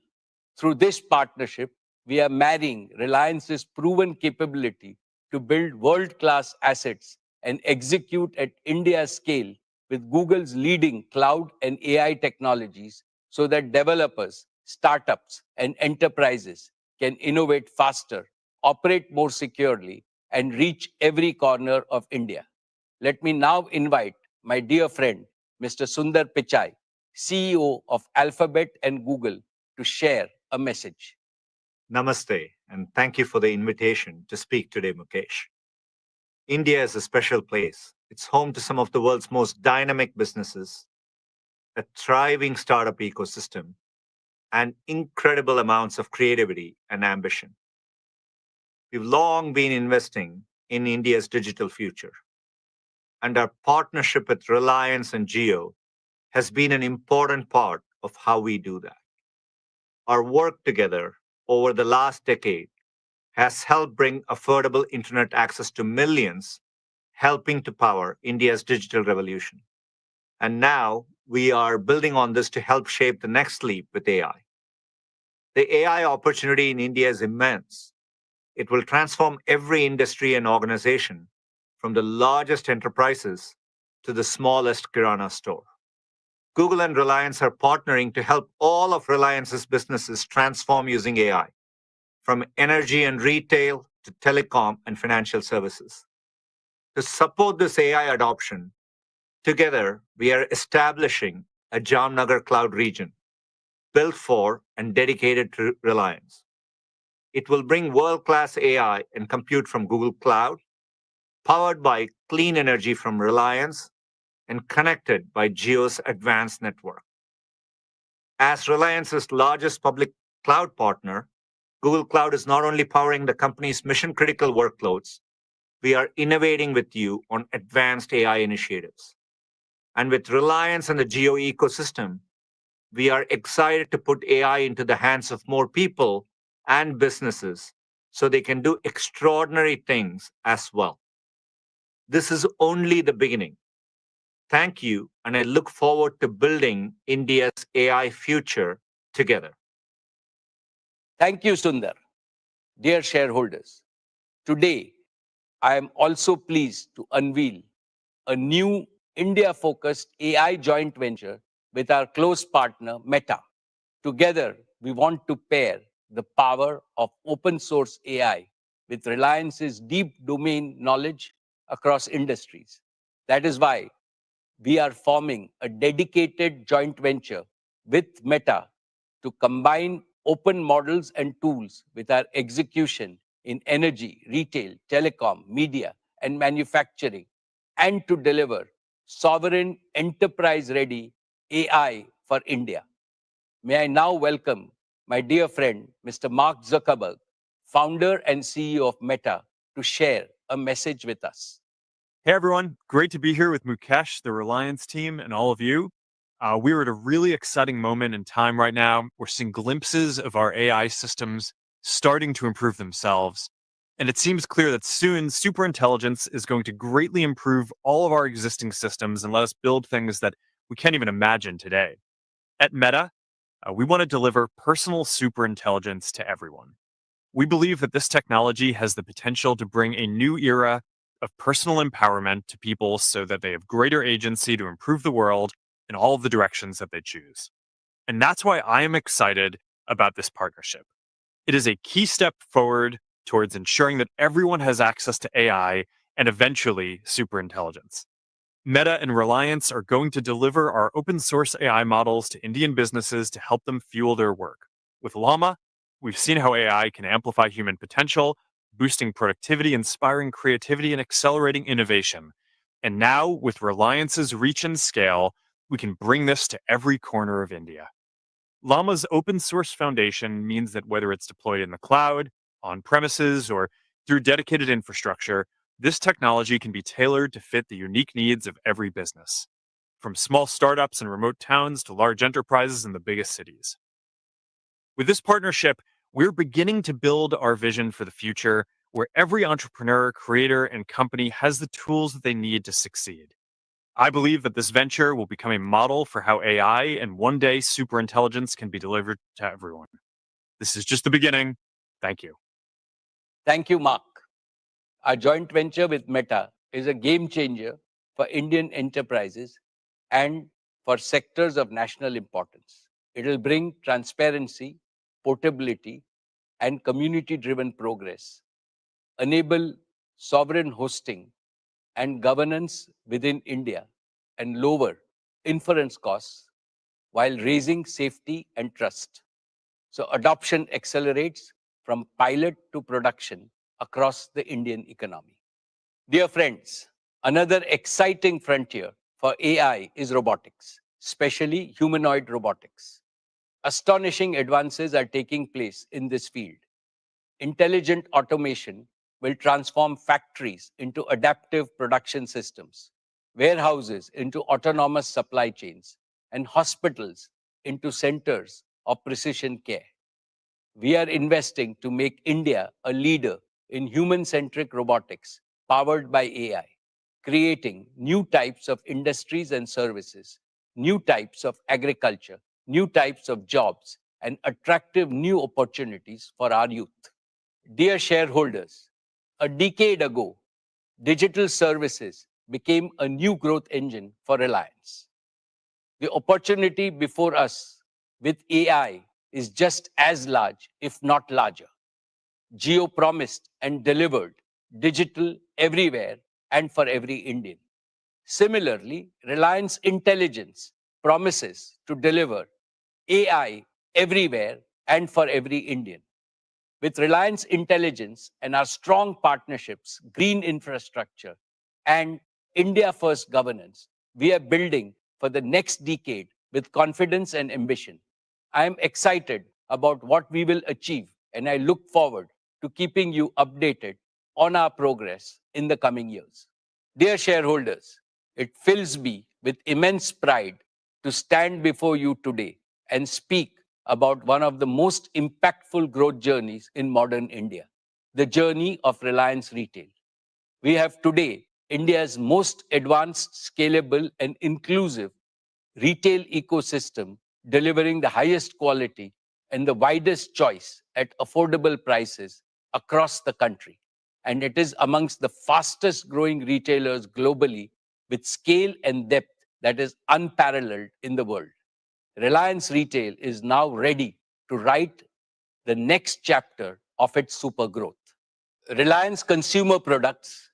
Through this partnership, we are marrying Reliance's proven capability to build world-class assets and execute at India's scale with Google's leading cloud and AI technologies so that developers, startups, and enterprises can innovate faster, operate more securely, and reach every corner of India. Let me now invite my dear friend, Mr. Sundar Pichai, CEO of Alphabet and Google, to share a message. Namaste, and thank you for the invitation to speak today, Mukesh. India is a special place. It's home to some of the world's most dynamic businesses, a thriving startup ecosystem, and incredible amounts of creativity and ambition. We've long been investing in India's digital future, and our partnership with Reliance and Jio has been an important part of how we do that. Our work together over the last decade has helped bring affordable internet access to millions, helping to power India's digital revolution. And now we are building on this to help shape the next leap with AI. The AI opportunity in India is immense. It will transform every industry and organization, from the largest enterprises to the smallest kirana store. Google and Reliance are partnering to help all of Reliance's businesses transform using AI, from energy and retail to telecom and financial services. To support this AI adoption, together we are establishing a Jamnagar cloud region built for and dedicated to Reliance. It will bring world-class AI and compute from Google Cloud, powered by clean energy from Reliance, and connected by Jio's advanced network. As Reliance's largest public cloud partner, Google Cloud is not only powering the company's mission-critical workloads, we are innovating with you on advanced AI initiatives. And with Reliance and the Jio ecosystem, we are excited to put AI into the hands of more people and businesses so they can do extraordinary things as well. This is only the beginning. Thank you, and I look forward to building India's AI future together. Thank you, Sundar. Dear shareholders, today I am also pleased to unveil a new India-focused AI joint venture with our close partner, Meta. Together, we want to pair the power of open source AI with Reliance's deep domain knowledge across industries. That is why we are forming a dedicated joint venture with Meta to combine open models and tools with our execution in energy, retail, telecom, media, and manufacturing, and to deliver sovereign, enterprise-ready AI for India. May I now welcome my dear friend, Mr. Mark Zuckerberg, founder and CEO of Meta, to share a message with us. Hey everyone, great to be here with Mukesh, the Reliance team, and all of you. We're at a really exciting moment in time right now. We're seeing glimpses of our AI systems starting to improve themselves. And it seems clear that soon superintelligence is going to greatly improve all of our existing systems and let us build things that we can't even imagine today. At Meta, we want to deliver personal superintelligence to everyone. We believe that this technology has the potential to bring a new era of personal empowerment to people so that they have greater agency to improve the world in all of the directions that they choose. And that's why I am excited about this partnership. It is a key step forward towards ensuring that everyone has access to AI and eventually superintelligence. Meta and Reliance are going to deliver our open source AI models to Indian businesses to help them fuel their work. With Llama, we've seen how AI can amplify human potential, boosting productivity, inspiring creativity, and accelerating innovation. And now, with Reliance's reach and scale, we can bring this to every corner of India. Llama's open source foundation means that whether it's deployed in the cloud, on premises, or through dedicated infrastructure, this technology can be tailored to fit the unique needs of every business, from small startups in remote towns to large enterprises in the biggest cities. With this partnership, we're beginning to build our vision for the future where every entrepreneur, creator, and company has the tools that they need to succeed. I believe that this venture will become a model for how AI and one day superintelligence can be delivered to everyone. This is just the beginning. Thank you. Thank you, Mark. Our joint venture with Meta is a game changer for Indian enterprises and for sectors of national importance. It will bring transparency, portability, and community-driven progress, enable sovereign hosting and governance within India, and lower inference costs while raising safety and trust. So adoption accelerates from pilot to production across the Indian economy. Dear friends, another exciting frontier for AI is robotics, especially humanoid robotics. Astonishing advances are taking place in this field. Intelligent automation will transform factories into adaptive production systems, warehouses into autonomous supply chains, and hospitals into centers of precision care. We are investing to make India a leader in human-centric robotics powered by AI, creating new types of industries and services, new types of agriculture, new types of jobs, and attractive new opportunities for our youth. Dear shareholders, a decade ago, digital services became a new growth engine for Reliance. The opportunity before us with AI is just as large, if not larger. Jio promised and delivered digital everywhere and for every Indian. Similarly, Reliance Intelligence promises to deliver AI everywhere and for every Indian. With Reliance Intelligence and our strong partnerships, green infrastructure, and India First governance, we are building for the next decade with confidence and ambition. I am excited about what we will achieve, and I look forward to keeping you updated on our progress in the coming years. Dear shareholders, it fills me with immense pride to stand before you today and speak about one of the most impactful growth journeys in modern India, the journey of Reliance Retail. We have today India's most advanced, scalable, and inclusive retail ecosystem, delivering the highest quality and the widest choice at affordable prices across the country. And it is amongst the fastest growing retailers globally with scale and depth that is unparalleled in the world. Reliance Retail is now ready to write the next chapter of its super growth. Reliance Consumer Products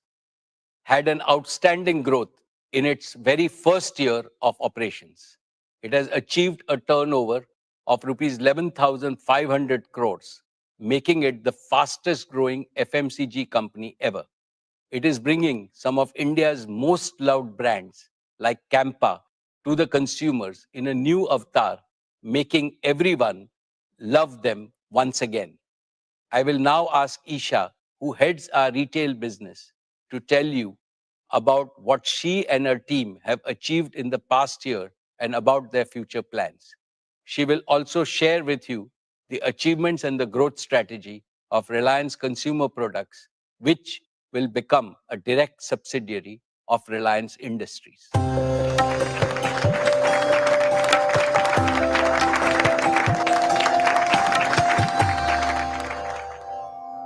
had an outstanding growth in its very first year of operations. It has achieved a turnover of rupees 11,500 crores, making it the fastest growing FMCG company ever. it is bringing some of India's most loved brands like Campa to the consumers in a new avatar, making everyone love them once again. I will now ask Isha, who heads our retail business, to tell you about what she and her team have achieved in the past year and about their future plans. She will also share with you the achievements and the growth strategy of Reliance Consumer Products, which will become a direct subsidiary of Reliance Industries.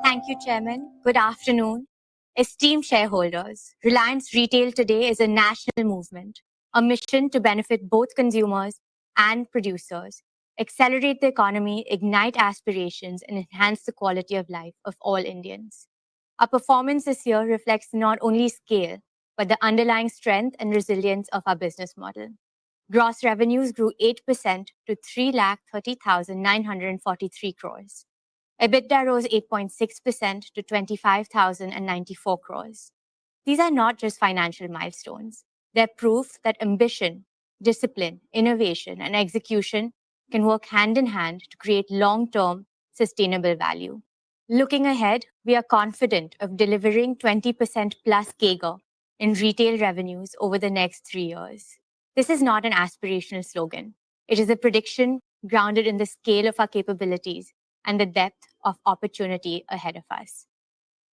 Thank you, Chairman. Good afternoon. Esteemed shareholders, Reliance Retail today is a national movement, a mission to benefit both consumers and producers, accelerate the economy, ignite aspirations, and enhance the quality of life of all Indians. Our performance this year reflects not only scale, but the underlying strength and resilience of our business model. Gross revenues grew 8% to 3,30,943 crores. EBITDA rose 8.6% to 25,094 crores. These are not just financial milestones. They're proof that ambition, discipline, innovation, and execution can work hand in hand to create long-term sustainable value. Looking ahead, we are confident of delivering 20% plus CAGR in retail revenues over the next 3 years. This is not an aspirational slogan. It is a prediction grounded in the scale of our capabilities and the depth of opportunity ahead of us,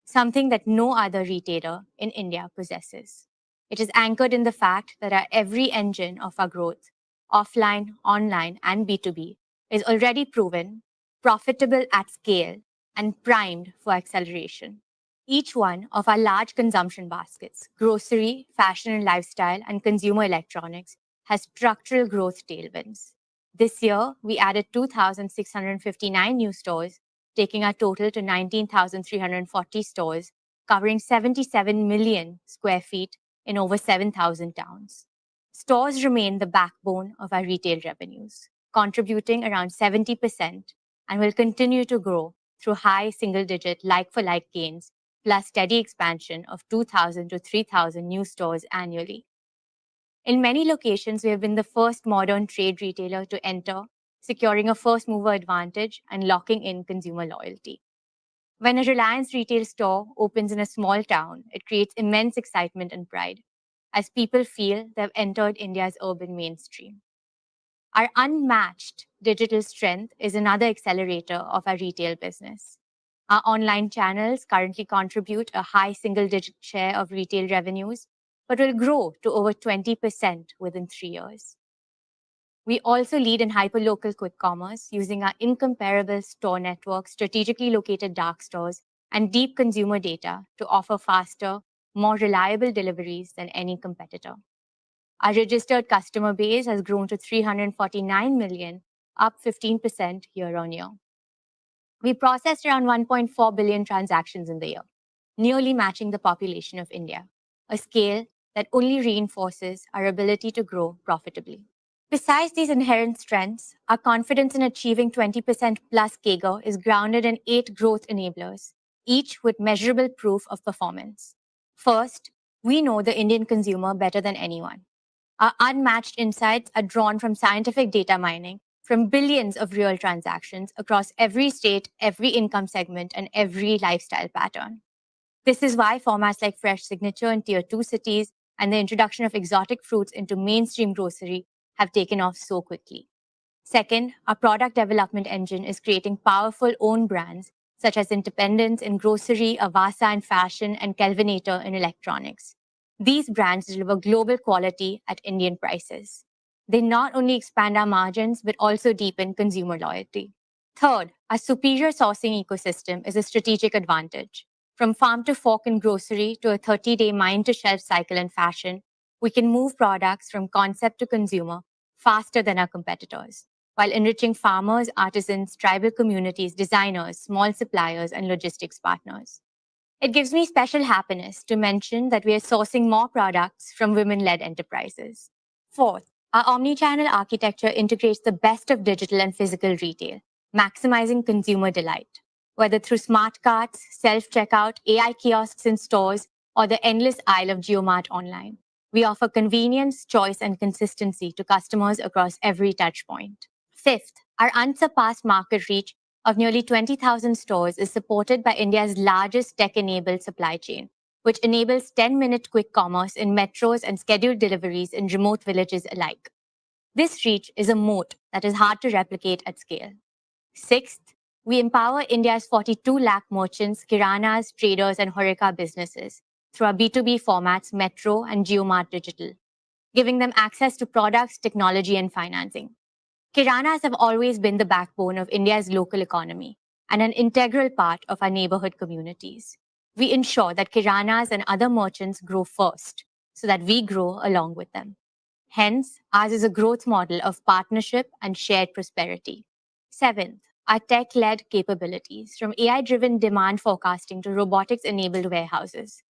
something that no other retailer in India possesses. It is anchored in the fact that our every engine of our growth, offline, online, and B2B, is already proven, profitable at scale, and primed for acceleration. Each one of our large consumption baskets, grocery, fashion and lifestyle, and consumer electronics, has structural growth tailwinds. This year, we added 2,659 new stores, taking our total to 19,340 stores, covering 77 million square feet in over 7,000 towns. Stores remain the backbone of our retail revenues, contributing around 70% and will continue to grow through high single-digit like-for-like gains, plus steady expansion of 2,000 to 3,000 new stores annually. In many locations, we have been the first modern trade retailer to enter, securing a first-mover advantage and locking in consumer loyalty. When a Reliance Retail store opens in a small town, it creates immense excitement and pride, as people feel they have entered India's urban mainstream. Our unmatched digital strength is another accelerator of our retail business. Our online channels currently contribute a high single-digit share of retail revenues, but will grow to over 20% within 3 years. We also lead in hyperlocal quick commerce using our incomparable store network, strategically located dark stores, and deep consumer data to offer faster, more reliable deliveries than any competitor. Our registered customer base has grown to 349 million, up 15% year on year. We processed around 1.4 billion transactions in the year, nearly matching the population of India, a scale that only reinforces our ability to grow profitably. Besides these inherent strengths, our confidence in achieving 20% plus CAGR is grounded in 8 growth enablers, each with measurable proof of performance. First, we know the Indian consumer better than anyone. Our unmatched insights are drawn from scientific data mining, from billions of real transactions across every state, every income segment, and every lifestyle pattern. This is why formats like Fresh Signature in Tier 2 cities and the introduction of exotic fruits into mainstream grocery have taken off so quickly. Second, our product development engine is creating powerful own brands such as Independence in grocery, Avasa in fashion, and Kelvinator in electronics. These brands deliver global quality at Indian prices. They not only expand our margins, but also deepen consumer loyalty. Third, our superior sourcing ecosystem is a strategic advantage. From farm to fork in grocery to a 30-day mine-to-shelf cycle in fashion, we can move products from concept to consumer faster than our competitors, while enriching farmers, artisans, tribal communities, designers, small suppliers, and logistics partners. It gives me special happiness to mention that we are sourcing more products from women-led enterprises. Fourth, our omnichannel architecture integrates the best of digital and physical retail, maximizing consumer delight. Whether through smart carts, self-checkout, AI kiosks in stores, or the endless aisle of JioMart online. We offer convenience, choice, and consistency to customers across every touchpoint. Fifth, our unsurpassed market reach of nearly 20,000 stores is supported by India's largest tech-enabled supply chain, which enables 10-minute quick commerce in metros and scheduled deliveries in remote villages alike. This reach is a moat that is hard to replicate at scale. Sixth, we empower India's 42 lakh merchants, kiranas, traders, and Horeca businesses through our B2B formats, Metro and JioMart Digital, giving them access to products, technology, and financing. Kiranas have always been the backbone of India's local economy and an integral part of our neighborhood communities. We ensure that Kiranas and other merchants grow first so that we grow along with them. Hence, ours is a growth model of partnership and shared prosperity. Seventh, our tech-led capabilities, from AI-driven demand forecasting to robotics-enabled warehouses.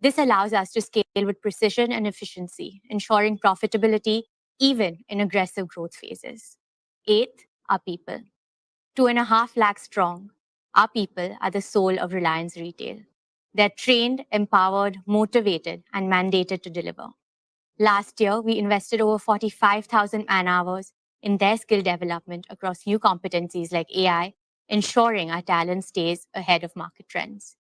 This allows us to scale with precision and efficiency, ensuring profitability even in aggressive growth phases. Eighth, our people. 2.5 lakh strong, our people are the soul of Reliance Retail. They're trained, empowered, motivated, and mandated to deliver. Last year, we invested over 45,000 man-hours in their skill development across new competencies like AI, ensuring our talent stays ahead of market trends.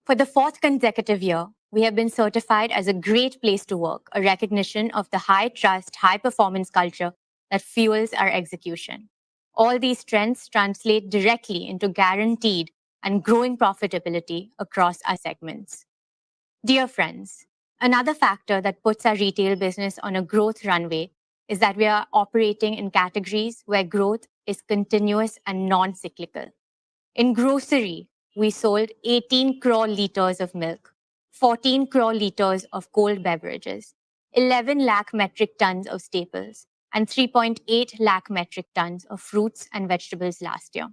For the fourth consecutive year, we have been certified as a great place to work, a recognition of the high-trust, high-performance culture that fuels our execution. All these trends translate directly into guaranteed and growing profitability across our segments. Dear friends, another factor that puts our retail business on a growth runway is that we are operating in categories where growth is continuous and non-cyclical. In grocery, we sold 18 crore liters of milk, 14 crore liters of cold beverages, 11 lakh metric tons of staples, and 3.8 lakh metric tons of fruits and vegetables last year.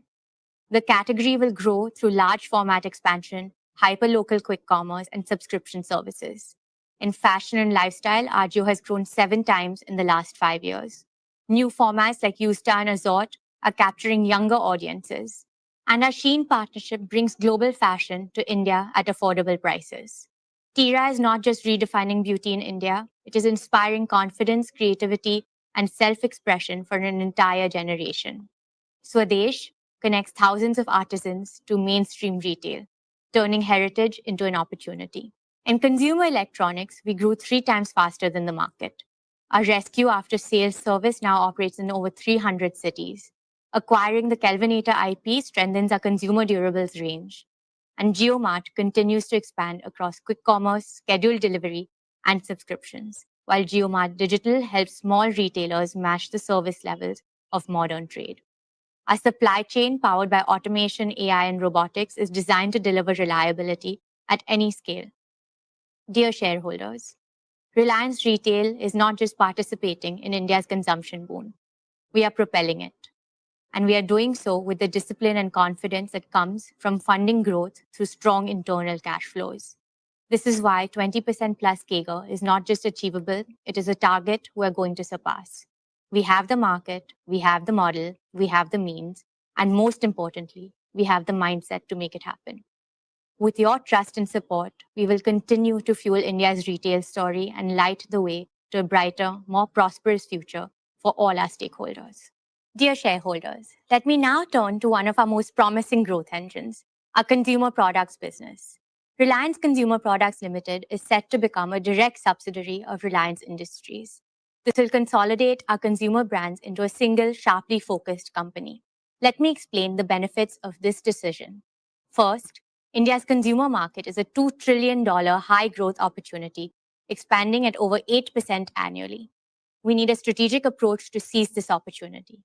The category will grow through large format expansion, hyperlocal quick commerce, and subscription services. In fashion and lifestyle, Ajio has grown 7 times in the last 5 years. New formats like Yousta and Azort are capturing younger audiences. And our Shein partnership brings global fashion to India at affordable prices. Tira is not just redefining beauty in India, it is inspiring confidence, creativity, and self-expression for an entire generation. Swadesh connects thousands of artisans to mainstream retail, turning heritage into an opportunity. In consumer electronics, we grew 3 times faster than the market. Our rescue after-sales service now operates in over 300 cities. Acquiring the Kelvinator IP strengthens our consumer durables range. And JioMart continues to expand across quick commerce, scheduled delivery, and subscriptions, while JioMart Digital helps small retailers match the service levels of modern trade. Our supply chain, powered by automation, AI, and robotics, is designed to deliver reliability at any scale. Dear shareholders, Reliance Retail is not just participating in India's consumption boom. We are propelling it. And we are doing so with the discipline and confidence that comes from funding growth through strong internal cash flows. This is why 20% plus CAGR is not just achievable, it is a target we're going to surpass. We have the market, we have the model, we have the means, and most importantly, we have the mindset to make it happen. With your trust and support, we will continue to fuel India's retail story and light the way to a brighter, more prosperous future for all our stakeholders. Dear shareholders, let me now turn to one of our most promising growth engines, our consumer products business. Reliance Consumer Products Limited is set to become a direct subsidiary of Reliance Industries. This will consolidate our consumer brands into a single, sharply focused company. Let me explain the benefits of this decision. First, India's consumer market is a $2 trillion high-growth opportunity, expanding at over 8% annually. We need a strategic approach to seize this opportunity.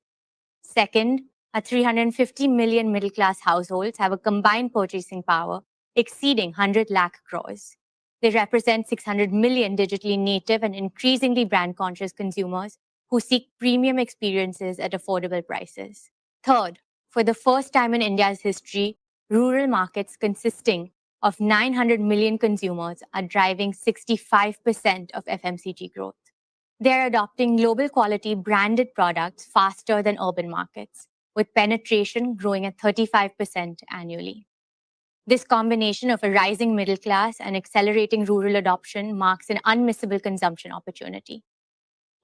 Second, our 350 million middle-class households have a combined purchasing power exceeding 100 lakh crores. They represent 600 million digitally native and increasingly brand-conscious consumers who seek premium experiences at affordable prices. Third, for the first time in India's history, rural markets consisting of 900 million consumers are driving 65% of FMCG growth. They are adopting global quality branded products faster than urban markets, with penetration growing at 35% annually. This combination of a rising middle class and accelerating rural adoption marks an unmissable consumption opportunity.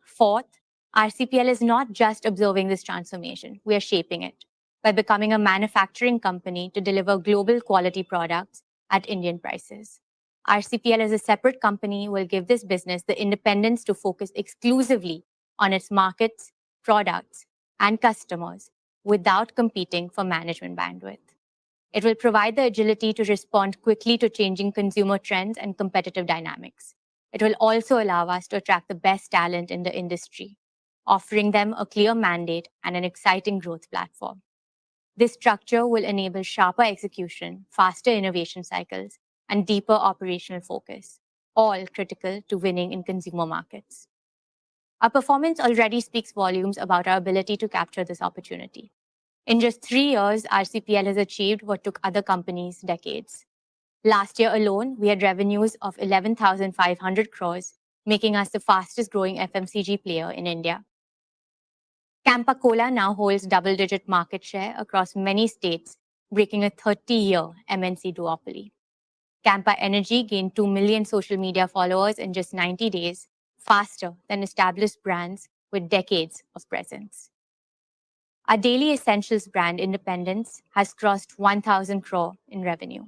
Fourth, RCPL is not just observing this transformation, we are shaping it by becoming a manufacturing company to deliver global quality products at Indian prices. RCPL as a separate company will give this business the independence to focus exclusively on its markets, products, and customers without competing for management bandwidth. It will provide the agility to respond quickly to changing consumer trends and competitive dynamics. It will also allow us to attract the best talent in the industry, offering them a clear mandate and an exciting growth platform. This structure will enable sharper execution, faster innovation cycles, and deeper operational focus, all critical to winning in consumer markets. Our performance already speaks volumes about our ability to capture this opportunity. In just 3 years, RCPL has achieved what took other companies decades. Last year alone, we had revenues of 11,500 crores, making us the fastest growing FMCG player in India. Campa Cola now holds double-digit market share across many states, breaking a 30-year MNC duopoly. Campa Energy gained 2 million social media followers in just 90 days, faster than established brands with decades of presence. Our daily essentials brand Independence has crossed 1,000 crore in revenue.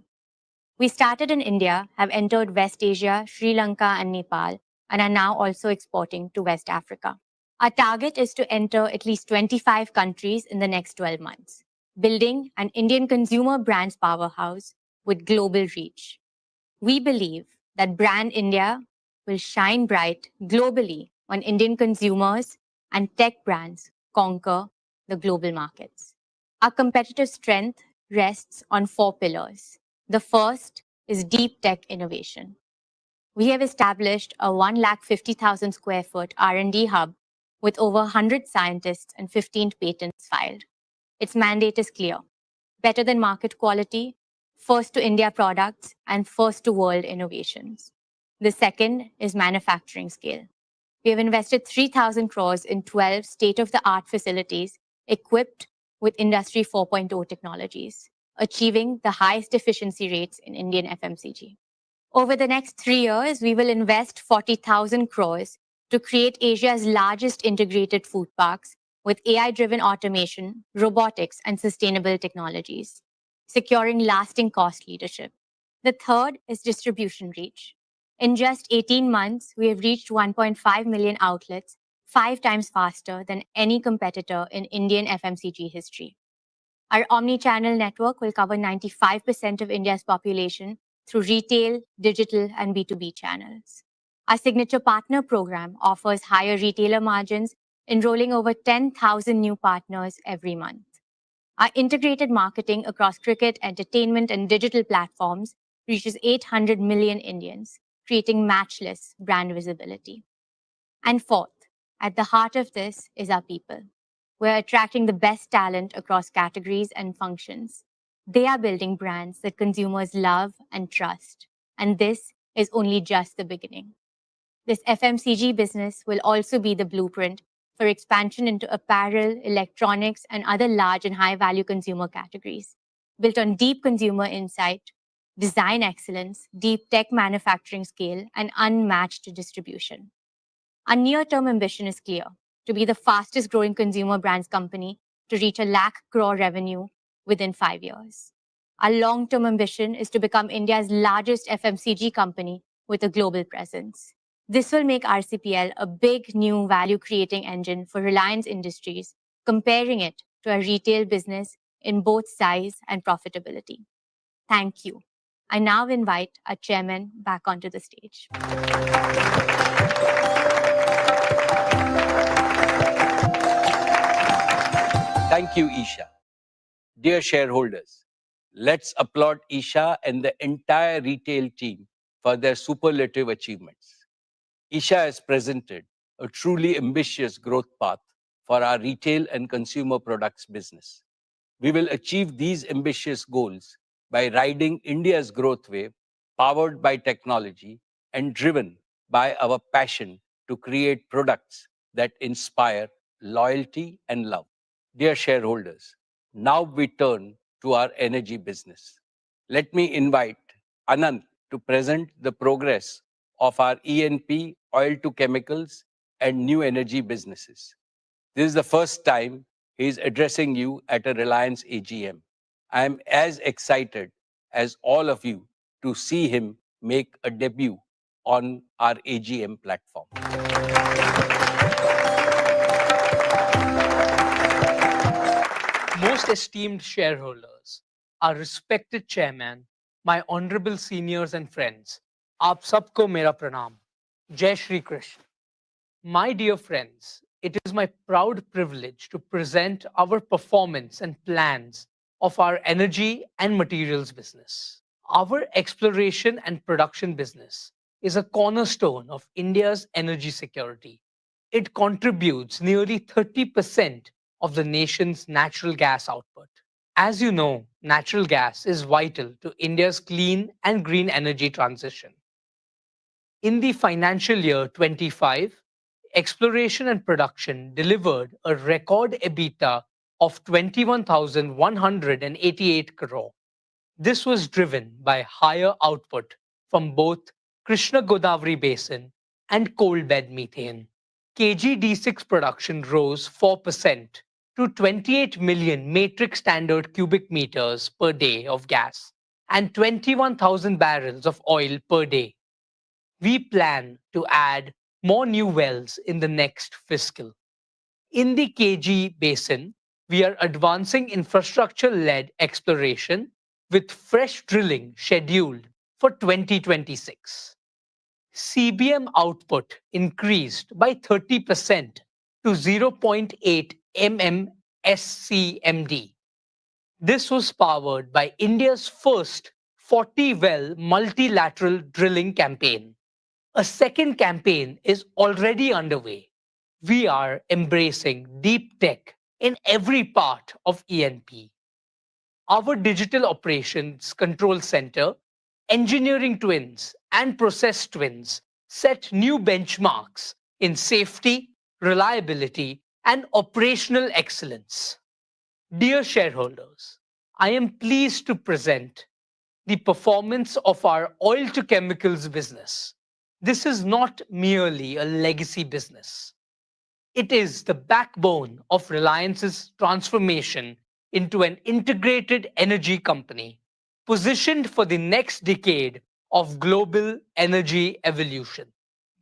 We started in India, have entered West Asia, Sri Lanka, and Nepal, and are now also exporting to West Africa. Our target is to enter at least 25 countries in the next 12 months, building an Indian consumer brands powerhouse with global reach. We believe that Brand India will shine bright globally when Indian consumers and tech brands conquer the global markets. Our competitive strength rests on 4 pillars. The first is deep tech innovation. We have established a 150,000 square foot R&D hub with over 100 scientists and 15 patents filed. Its mandate is clear: better than market quality, first to India products, and first to world innovations. The second is manufacturing scale. We have invested 3,000 crores in 12 state-of-the-art facilities equipped with Industry 4.0 technologies, achieving the highest efficiency rates in Indian FMCG. Over the next 3 years, we will invest 40,000 crores to create Asia's largest integrated food parks with AI-driven automation, robotics, and sustainable technologies, securing lasting cost leadership. The third is distribution reach. In just 18 months, we have reached 1.5 million outlets, 5 times faster than any competitor in Indian FMCG history. Our omni-channel network will cover 95% of India's population through retail, digital, and B2B channels. Our signature partner program offers higher retailer margins, enrolling over 10,000 new partners every month. Our integrated marketing across cricket, entertainment, and digital platforms reaches 800 million Indians, creating matchless brand visibility. And fourth, at the heart of this is our people. We're attracting the best talent across categories and functions. They are building brands that consumers love and trust. And this is only just the beginning. This FMCG business will also be the blueprint for expansion into apparel, electronics, and other large and high-value consumer categories, built on deep consumer insight, design excellence, deep tech manufacturing scale, and unmatched distribution. Our near-term ambition is clear: to be the fastest-growing consumer brands company to reach 1 lakh crore revenue within 5 years. Our long-term ambition is to become India's largest FMCG company with a global presence. This will make RCPL a big new value-creating engine for Reliance Industries, comparing it to a retail business in both size and profitability. Thank you. I now invite our chairman back onto the stage. Thank you, Isha. Dear shareholders, let's applaud Isha and the entire retail team for their superlative achievements. Isha has presented a truly ambitious growth path for our retail and consumer products business. We will achieve these ambitious goals by riding India's growth wave, powered by technology and driven by our passion to create products that inspire loyalty and love. Dear shareholders, now we turn to our energy business. let me invite Anand to present the progress of our E&P, oil to chemicals, and new energy businesses. This is the first time he is addressing you at a Reliance AGM. I am as excited as all of you to see him make a debut on our AGM platform. Most esteemed shareholders, our respected chairman, my honorable seniors and friends, aap sabko mera pranam. Jai Shri Krishna. My dear friends, it is my proud privilege to present our performance and plans of our energy and materials business. Our exploration and production business is a cornerstone of India's energy security. It contributes nearly 30% of the nation's natural gas output. As you know, natural gas is vital to India's clean and green energy transition. In the financial year 25, exploration and production delivered a record EBITDA of 21,188 crore. This was driven by higher output from both Krishna Godavari Basin and coal bed methane. KG-D6 production rose 4% to 28 million metric standard cubic meters per day of gas and 21,000 barrels of oil per day. We plan to add more new wells in the next fiscal. In the KG Basin, we are advancing infrastructure-led exploration with fresh drilling scheduled for 2026. CBM output increased by 30% to 0.8 MMSCMD. This was powered by India's first 40-well multilateral drilling campaign. A second campaign is already underway. We are embracing deep tech in every part of E&P. Our digital operations control center, engineering twins, and process twins set new benchmarks in safety, reliability, and operational excellence. Dear shareholders, I am pleased to present the performance of our oil to chemicals business. This is not merely a legacy business. It is the backbone of Reliance's transformation into an integrated energy company, positioned for the next decade of global energy evolution.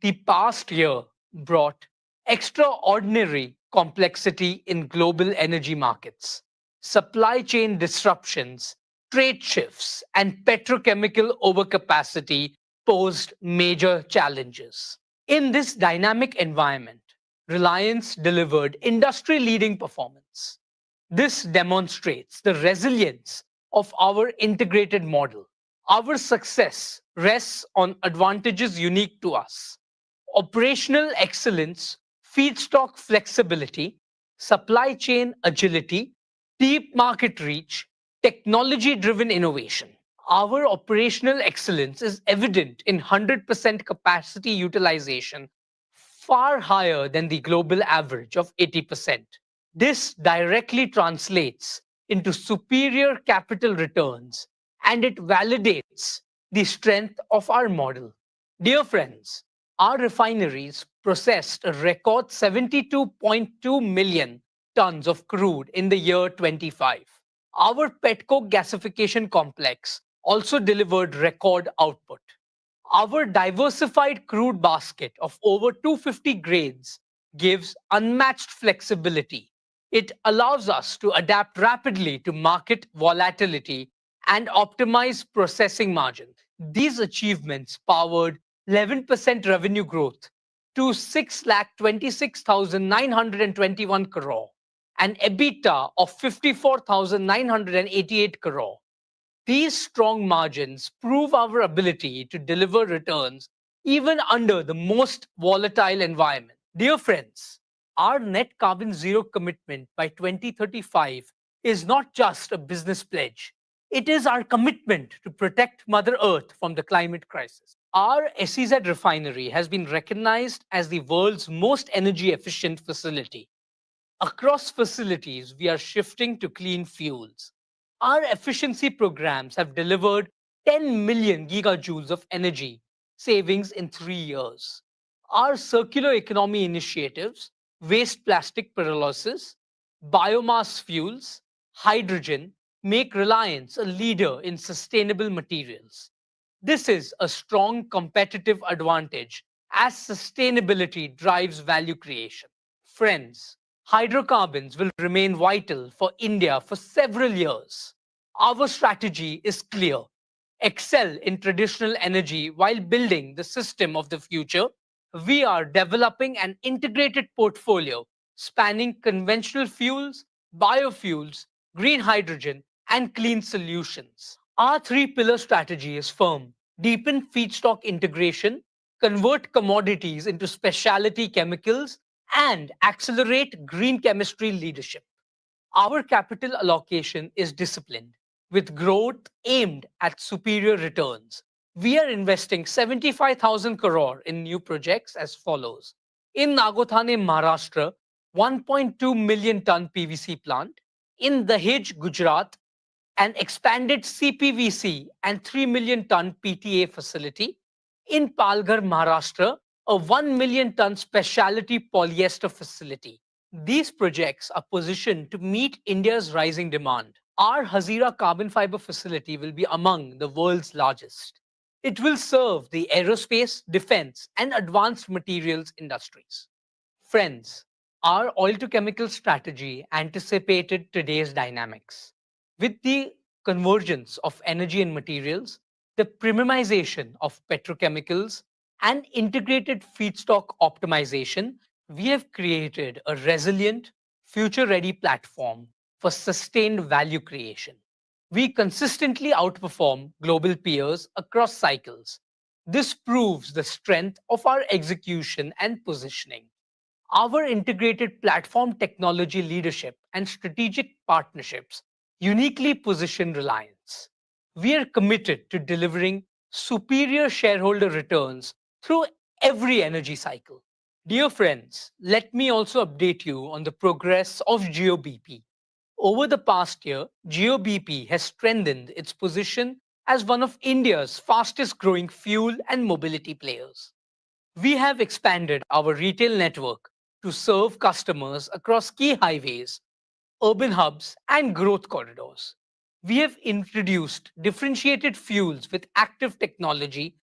The past year brought extraordinary complexity in global energy markets, supply chain disruptions, trade shifts, and petrochemical overcapacity posed major challenges. In this dynamic environment, Reliance delivered industry-leading performance. This demonstrates the resilience of our integrated model. Our success rests on advantages unique to us: operational excellence, feedstock flexibility, supply chain agility, deep market reach, technology-driven innovation. Our operational excellence is evident in 100% capacity utilization, far higher than the global average of 80%. This directly translates into superior capital returns, and it validates the strength of our model. Dear friends, our refineries processed a record 72.2 million tons of crude in the year 25. Our petcoke gasification complex also delivered record output. Our diversified crude basket of over 250 grades gives unmatched flexibility. It allows us to adapt rapidly to market volatility and optimize processing margins. These achievements powered 11% revenue growth to 6,26,921 crore, and EBITDA of 54,988 crore. These strong margins prove our ability to deliver returns even under the most volatile environment. Dear friends, our net carbon zero commitment by 2035 is not just a business pledge. It is our commitment to protect Mother Earth from the climate crisis. Our SEZ refinery has been recognized as the world's most energy efficient facility. Across facilities, we are shifting to clean fuels. Our efficiency programs have delivered 10 million gigajoules of energy savings in 3 years. Our circular economy initiatives, waste plastic pyrolysis, biomass fuels, hydrogen, make Reliance a leader in sustainable materials. This is a strong competitive advantage as sustainability drives value creation. Friends, hydrocarbons will remain vital for India for several years. Our strategy is clear. Excel in traditional energy while building the system of the future. We are developing an integrated portfolio spanning conventional fuels, biofuels, green hydrogen, and clean solutions. Our three-pillar strategy is firm. Deepen feedstock integration, convert commodities into specialty chemicals, and accelerate green chemistry leadership. Our capital allocation is disciplined, with growth aimed at superior returns. We are investing 75,000 crore in new projects as follows. In Nagothane, Maharashtra, 1.2 million ton PVC plant. In Dahej, Gujarat, an expanded CPVC and 3 million ton PTA facility. In Palghar, Maharashtra, a 1 million ton specialty polyester facility. These projects are positioned to meet India's rising demand. Our Hazira carbon fiber facility will be among the world's largest. It will serve the aerospace, defense, and advanced materials industries. Friends, our oil to chemical strategy anticipated today's dynamics. With the convergence of energy and materials, the premiumization of petrochemicals, and integrated feedstock optimization, we have created a resilient, future-ready platform for sustained value creation. We consistently outperform global peers across cycles. This proves the strength of our execution and positioning. Our integrated platform technology leadership and strategic partnerships uniquely position Reliance. We are committed to delivering superior shareholder returns through every energy cycle. Dear friends, let me also update you on the progress of GeoBP. Over the past year, GeoBP has strengthened its position as one of India's fastest growing fuel and mobility players. We have expanded our retail network to serve customers across key highways, urban hubs, and growth corridors. We have introduced differentiated fuels with active technology,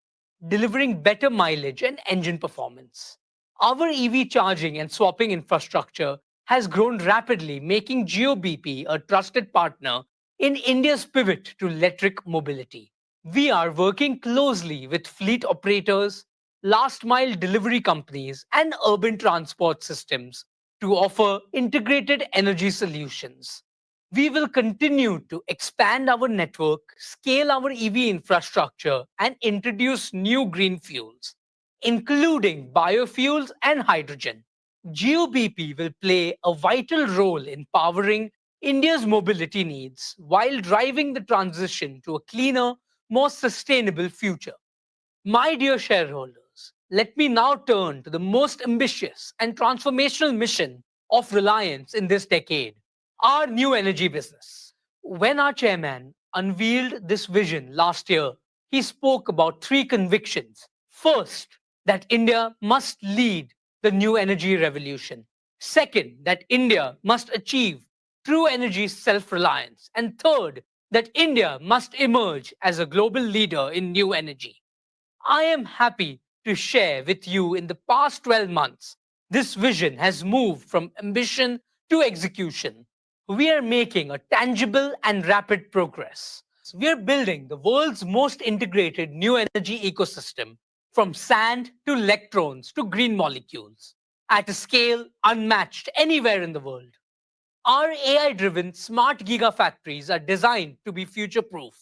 delivering better mileage and engine performance. Our EV charging and swapping infrastructure has grown rapidly, making GeoBP a trusted partner in India's pivot to electric mobility. We are working closely with fleet operators, last-mile delivery companies, and urban transport systems to offer integrated energy solutions. We will continue to expand our network, scale our EV infrastructure, and introduce new green fuels, including biofuels and hydrogen. GeoBP will play a vital role in powering India's mobility needs while driving the transition to a cleaner, more sustainable future. My dear shareholders, let me now turn to the most ambitious and transformational mission of Reliance in this decade, our new energy business. When our chairman unveiled this vision last year, he spoke about three convictions. First, that India must lead the new energy revolution. Second, that India must achieve true energy self-reliance. And third, that India must emerge as a global leader in new energy. I am happy to share with you in the past 12 months, this vision has moved from ambition to execution. We are making a tangible and rapid progress. We are building the world's most integrated new energy ecosystem, from sand to electrons to green molecules, at a scale unmatched anywhere in the world. Our AI-driven smart gigafactories are designed to be future-proof,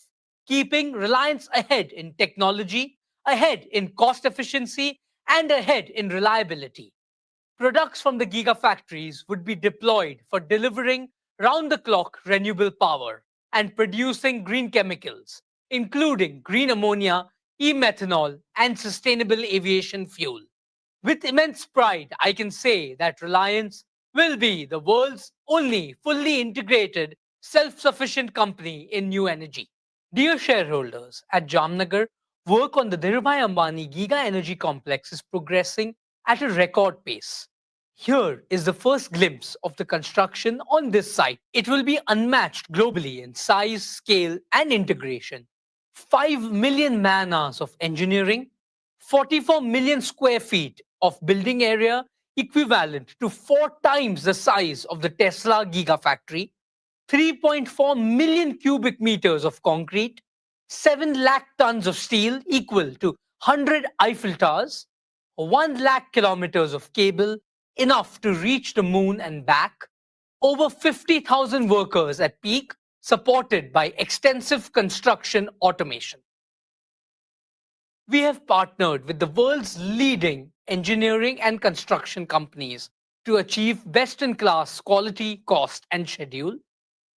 keeping Reliance ahead in technology, ahead in cost efficiency, and ahead in reliability. Products from the gigafactories would be deployed for delivering round-the-clock renewable power and producing green chemicals, including green ammonia, e-methanol, and sustainable aviation fuel. With immense pride, I can say that Reliance will be the world's only fully integrated self-sufficient company in new energy. Dear shareholders, at Jamnagar, work on the Dhirubhai Ambani Giga Energy Complex is progressing at a record pace. Here is the first glimpse of the construction on this site. It will be unmatched globally in size, scale, and integration. 5 million man-hours of engineering, 44 million square feet of building area equivalent to 4 times the size of the Tesla Gigafactory, 3.4 million cubic meters of concrete, 7 lakh tons of steel equal to 100 Eiffel Towers, 1 lakh kilometers of cable, enough to reach the moon and back, over 50,000 workers at peak, supported by extensive construction automation. We have partnered with the world's leading engineering and construction companies to achieve best-in-class quality, cost, and schedule.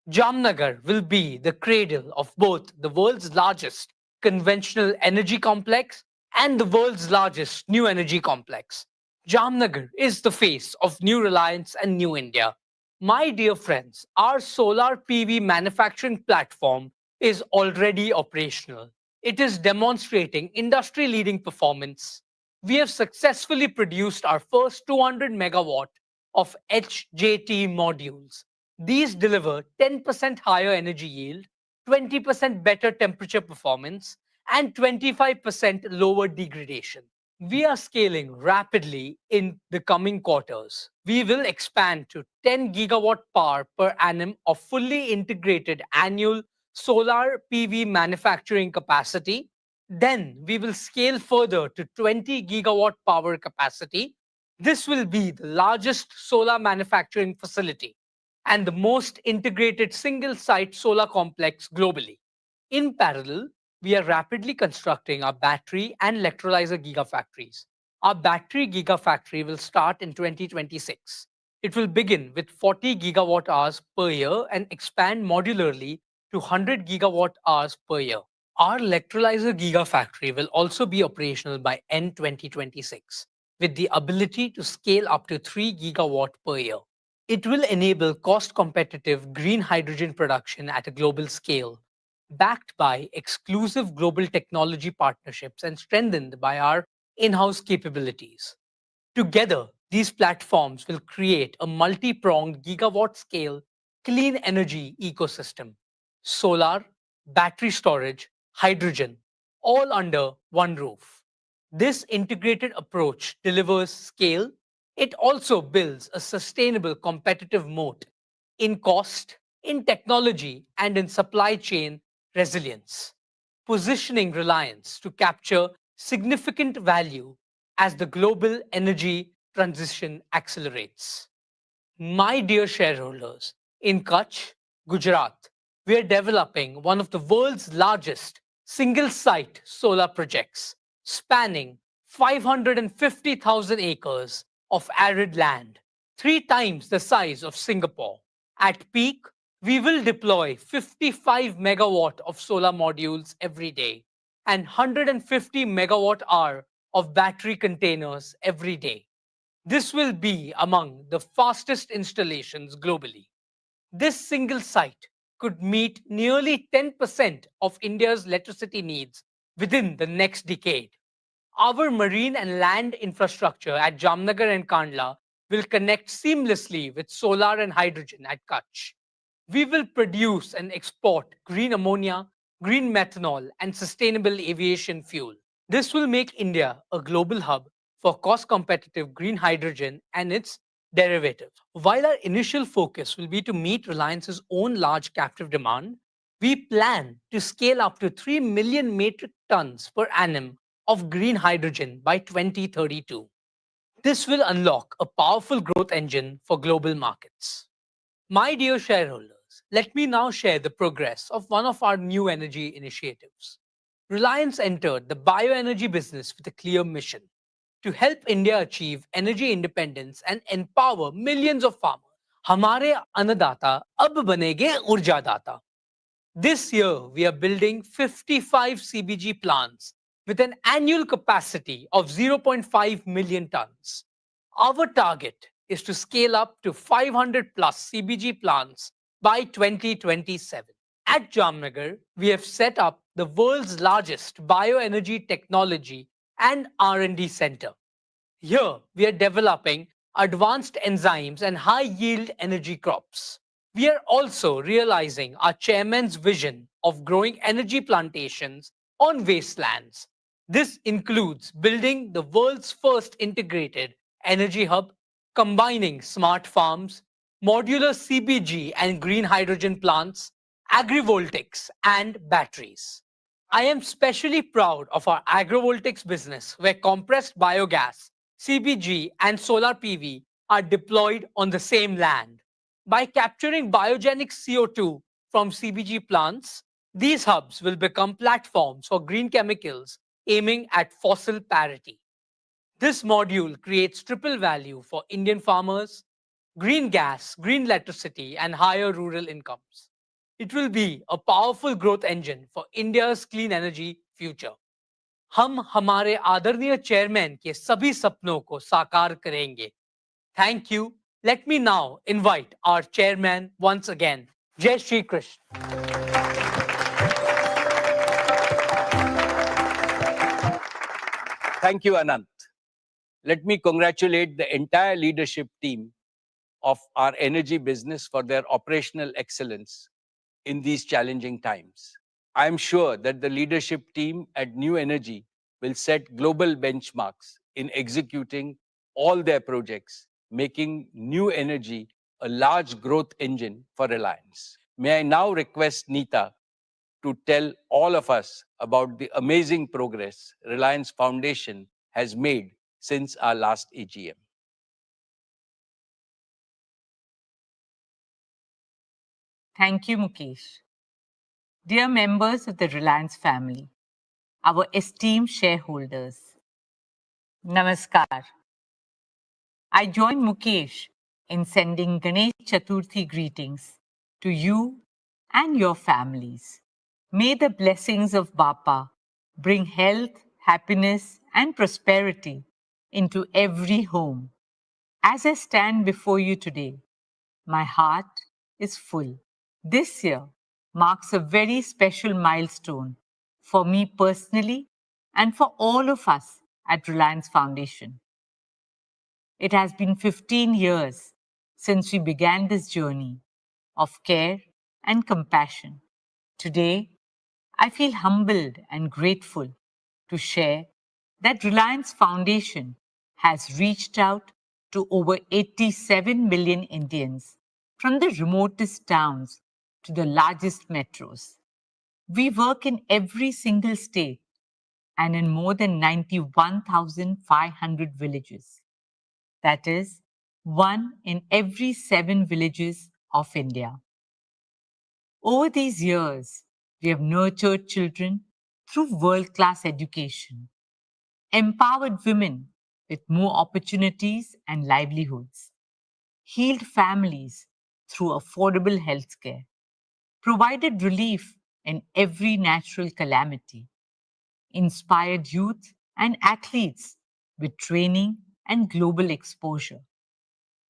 Jamnagar will be the cradle of both the world's largest conventional energy complex and the world's largest new energy complex. Jamnagar is the face of New Reliance and New India. My dear friends, our solar PV manufacturing platform is already operational. It is demonstrating industry-leading performance. We have successfully produced our first 200 megawatt of HJT modules. These deliver 10% higher energy yield, 20% better temperature performance, and 25% lower degradation. We are scaling rapidly in the coming quarters. We will expand to 10 gigawatt power per annum of fully integrated annual solar PV manufacturing capacity. Then we will scale further to 20 gigawatt power capacity. This will be the largest solar manufacturing facility and the most integrated single-site solar complex globally. In parallel, we are rapidly constructing our battery and electrolyzer gigafactories. Our battery gigafactory will start in 2026. It will begin with 40 gigawatt hours per year and expand modularly to 100 gigawatt hours per year. Our electrolyzer gigafactory will also be operational by end 2026, with the ability to scale up to 3 gigawatt per year. It will enable cost-competitive green hydrogen production at a global scale, backed by exclusive global technology partnerships and strengthened by our in-house capabilities. Together, these platforms will create a multi-pronged gigawatt-scale clean energy ecosystem: solar, battery storage, hydrogen, all under one roof. This integrated approach delivers scale. It also builds a sustainable competitive moat in cost, in technology, and in supply chain resilience, positioning Reliance to capture significant value as the global energy transition accelerates. My dear shareholders, in Kutch, Gujarat, we are developing one of the world's largest single-site solar projects, spanning 550,000 acres of arid land, 3 times the size of Singapore. At peak, we will deploy 55 megawatt of solar modules every day and 150 megawatt hour of battery containers every day. This will be among the fastest installations globally. This single site could meet nearly 10% of India's electricity needs within the next decade. Our marine and land infrastructure at Jamnagar and Kandla will connect seamlessly with solar and hydrogen at Kutch. We will produce and export green ammonia, green methanol, and sustainable aviation fuel. This will make India a global hub for cost-competitive green hydrogen and its derivatives. While our initial focus will be to meet Reliance's own large captive demand, we plan to scale up to 3 million metric tons per annum of green hydrogen by 2032. This will unlock a powerful growth engine for global markets. My dear shareholders, let me now share the progress of one of our new energy initiatives. Reliance entered the bioenergy business with a clear mission: to help India achieve energy independence and empower millions of farmers. Hamare annadata ab banege urjadata. This year, we are building 55 CBG plants with an annual capacity of 0.5 million tons. Our target is to scale up to 500 plus CBG plants by 2027. At Jamnagar, we have set up the world's largest bioenergy technology and R&D center. Here, we are developing advanced enzymes and high-yield energy crops. We are also realizing our chairman's vision of growing energy plantations on wastelands. This includes building the world's first integrated energy hub, combining smart farms, modular CBG and green hydrogen plants, agrivoltaics, and batteries. I am especially proud of our agrovoltaics business, where compressed biogas, CBG, and solar PV are deployed on the same land. By capturing biogenic CO2 from CBG plants, these hubs will become platforms for green chemicals aiming at fossil parity. This module creates triple value for Indian farmers: green gas, green electricity, and higher rural incomes. It will be a powerful growth engine for India's clean energy future. हम हमारे आदरणीय chairman के सभी सपनों को साकार करेंगे. Thank you. Let me now invite our chairman once again. Jai Shri Krishna. Thank you, Anant. Let me congratulate the entire leadership team of our energy business for their operational excellence in these challenging times. I am sure that the leadership team at New Energy will set global benchmarks in executing all their projects, making New Energy a large growth engine for Reliance. May I now request Neeta to tell all of us about the amazing progress Reliance Foundation has made since our last AGM. Thank you, Mukesh. Dear members of the Reliance family, our esteemed shareholders, Namaskar. I join Mukesh in sending Ganesh Chaturthi greetings to you and your families. May the blessings of Bapa bring health, happiness, and prosperity into every home. As I stand before you today, my heart is full. This year marks a very special milestone for me personally and for all of us at Reliance Foundation. It has been 15 years since we began this journey of care and compassion. Today, I feel humbled and grateful to share that Reliance Foundation has reached out to over 87 million Indians from the remotest towns to the largest metros. We work in every single state and in more than 91,500 villages. That is, 1 in every 7 villages of India. Over these years, we have nurtured children through world-class education, empowered women with more opportunities and livelihoods, healed families through affordable healthcare, provided relief in every natural calamity, inspired youth and athletes with training and global exposure,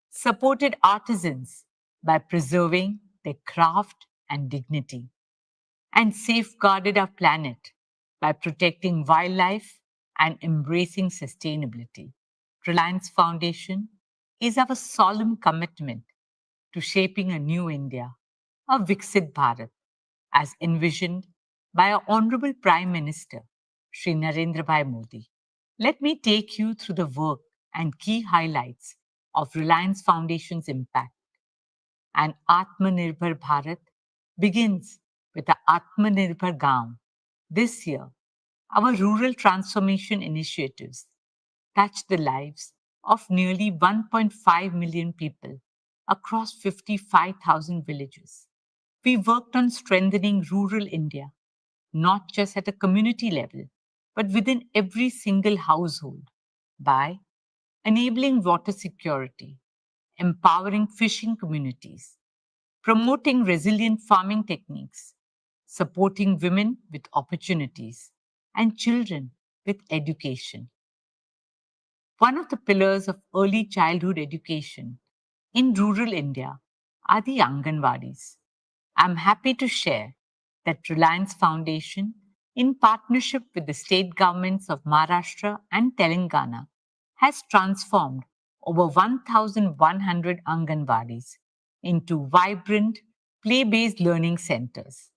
supported artisans by preserving their craft and dignity, and safeguarded our planet by protecting wildlife and embracing sustainability. Reliance Foundation is our solemn commitment to shaping a new India, a Viksit Bharat, as envisioned by our Honorable Prime Minister, Shri Narendra Bhai Modi. Let me take you through the work and key highlights of Reliance Foundation's impact. And Atmanirbhar Bharat begins with the Atmanirbhar Gaon. This year, our rural transformation initiatives touch the lives of nearly 1.5 million people across 55,000 villages. We worked on strengthening rural India, not just at a community level, but within every single household by enabling water security, empowering fishing communities, promoting resilient farming techniques, supporting women with opportunities, and children with education. One of the pillars of early childhood education in rural India are the Anganwadis. I'm happy to share that Reliance Foundation, in partnership with the state governments of Maharashtra and Telangana, has transformed over 1,100 Anganwadis into vibrant, play-based learning centers.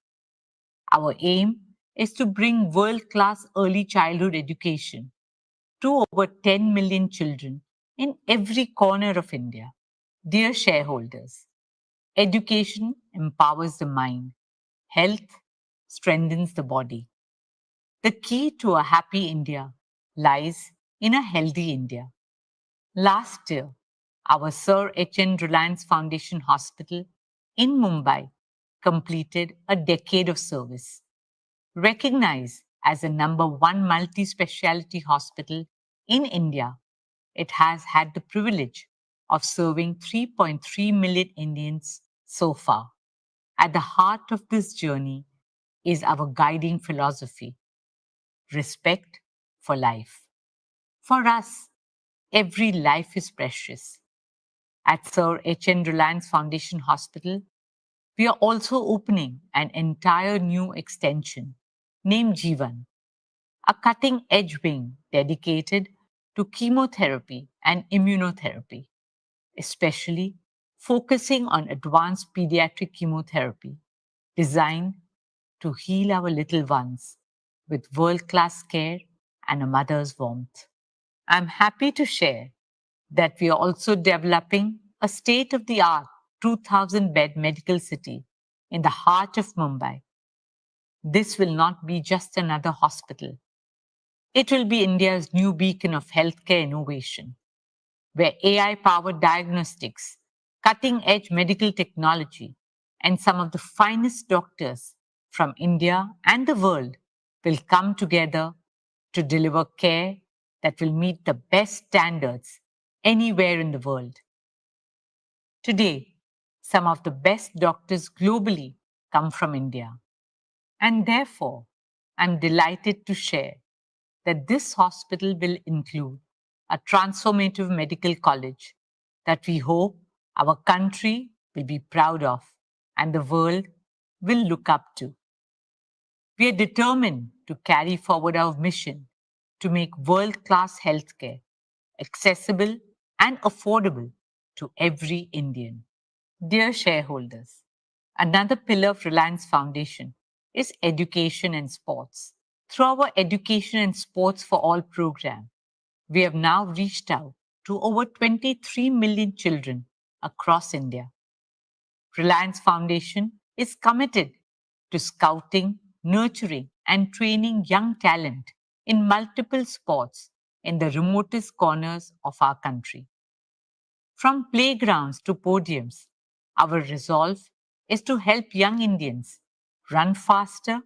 Our aim is to bring world-class early childhood education to over 10 million children in every corner of India. Dear shareholders, education empowers the mind, health strengthens the body. The key to a happy India lies in a healthy India. Last year, our Sir H.N. Reliance Foundation Hospital in Mumbai completed a decade of service. Recognized as the #1 multi-speciality hospital in India, it has had the privilege of serving 3.3 million Indians so far. At the heart of this journey is our guiding philosophy: respect for life. For us, every life is precious. At Sir H.N. Reliance Foundation Hospital, we are also opening an entire new extension named Jeevan, a cutting-edge wing dedicated to chemotherapy and immunotherapy, especially focusing on advanced pediatric chemotherapy designed to heal our little ones with world-class care and a mother's warmth. I'm happy to share that we are also developing a state-of-the-art 2,000-bed medical city in the heart of Mumbai. This will not be just another hospital. It will be India's new beacon of healthcare innovation, where AI-powered diagnostics, cutting-edge medical technology, and some of the finest doctors from India and the world will come together to deliver care that will meet the best standards anywhere in the world. Today, some of the best doctors globally come from India. And therefore, I'm delighted to share that this hospital will include a transformative medical college that we hope our country will be proud of and the world will look up to. We are determined to carry forward our mission to make world-class healthcare accessible and affordable to every Indian. Dear shareholders, another pillar of Reliance Foundation is education and sports. Through our Education and Sports for All program, we have now reached out to over 23 million children across India. Reliance Foundation is committed to scouting, nurturing, and training young talent in multiple sports in the remotest corners of our country. From playgrounds to podiums, our resolve is to help young Indians run faster,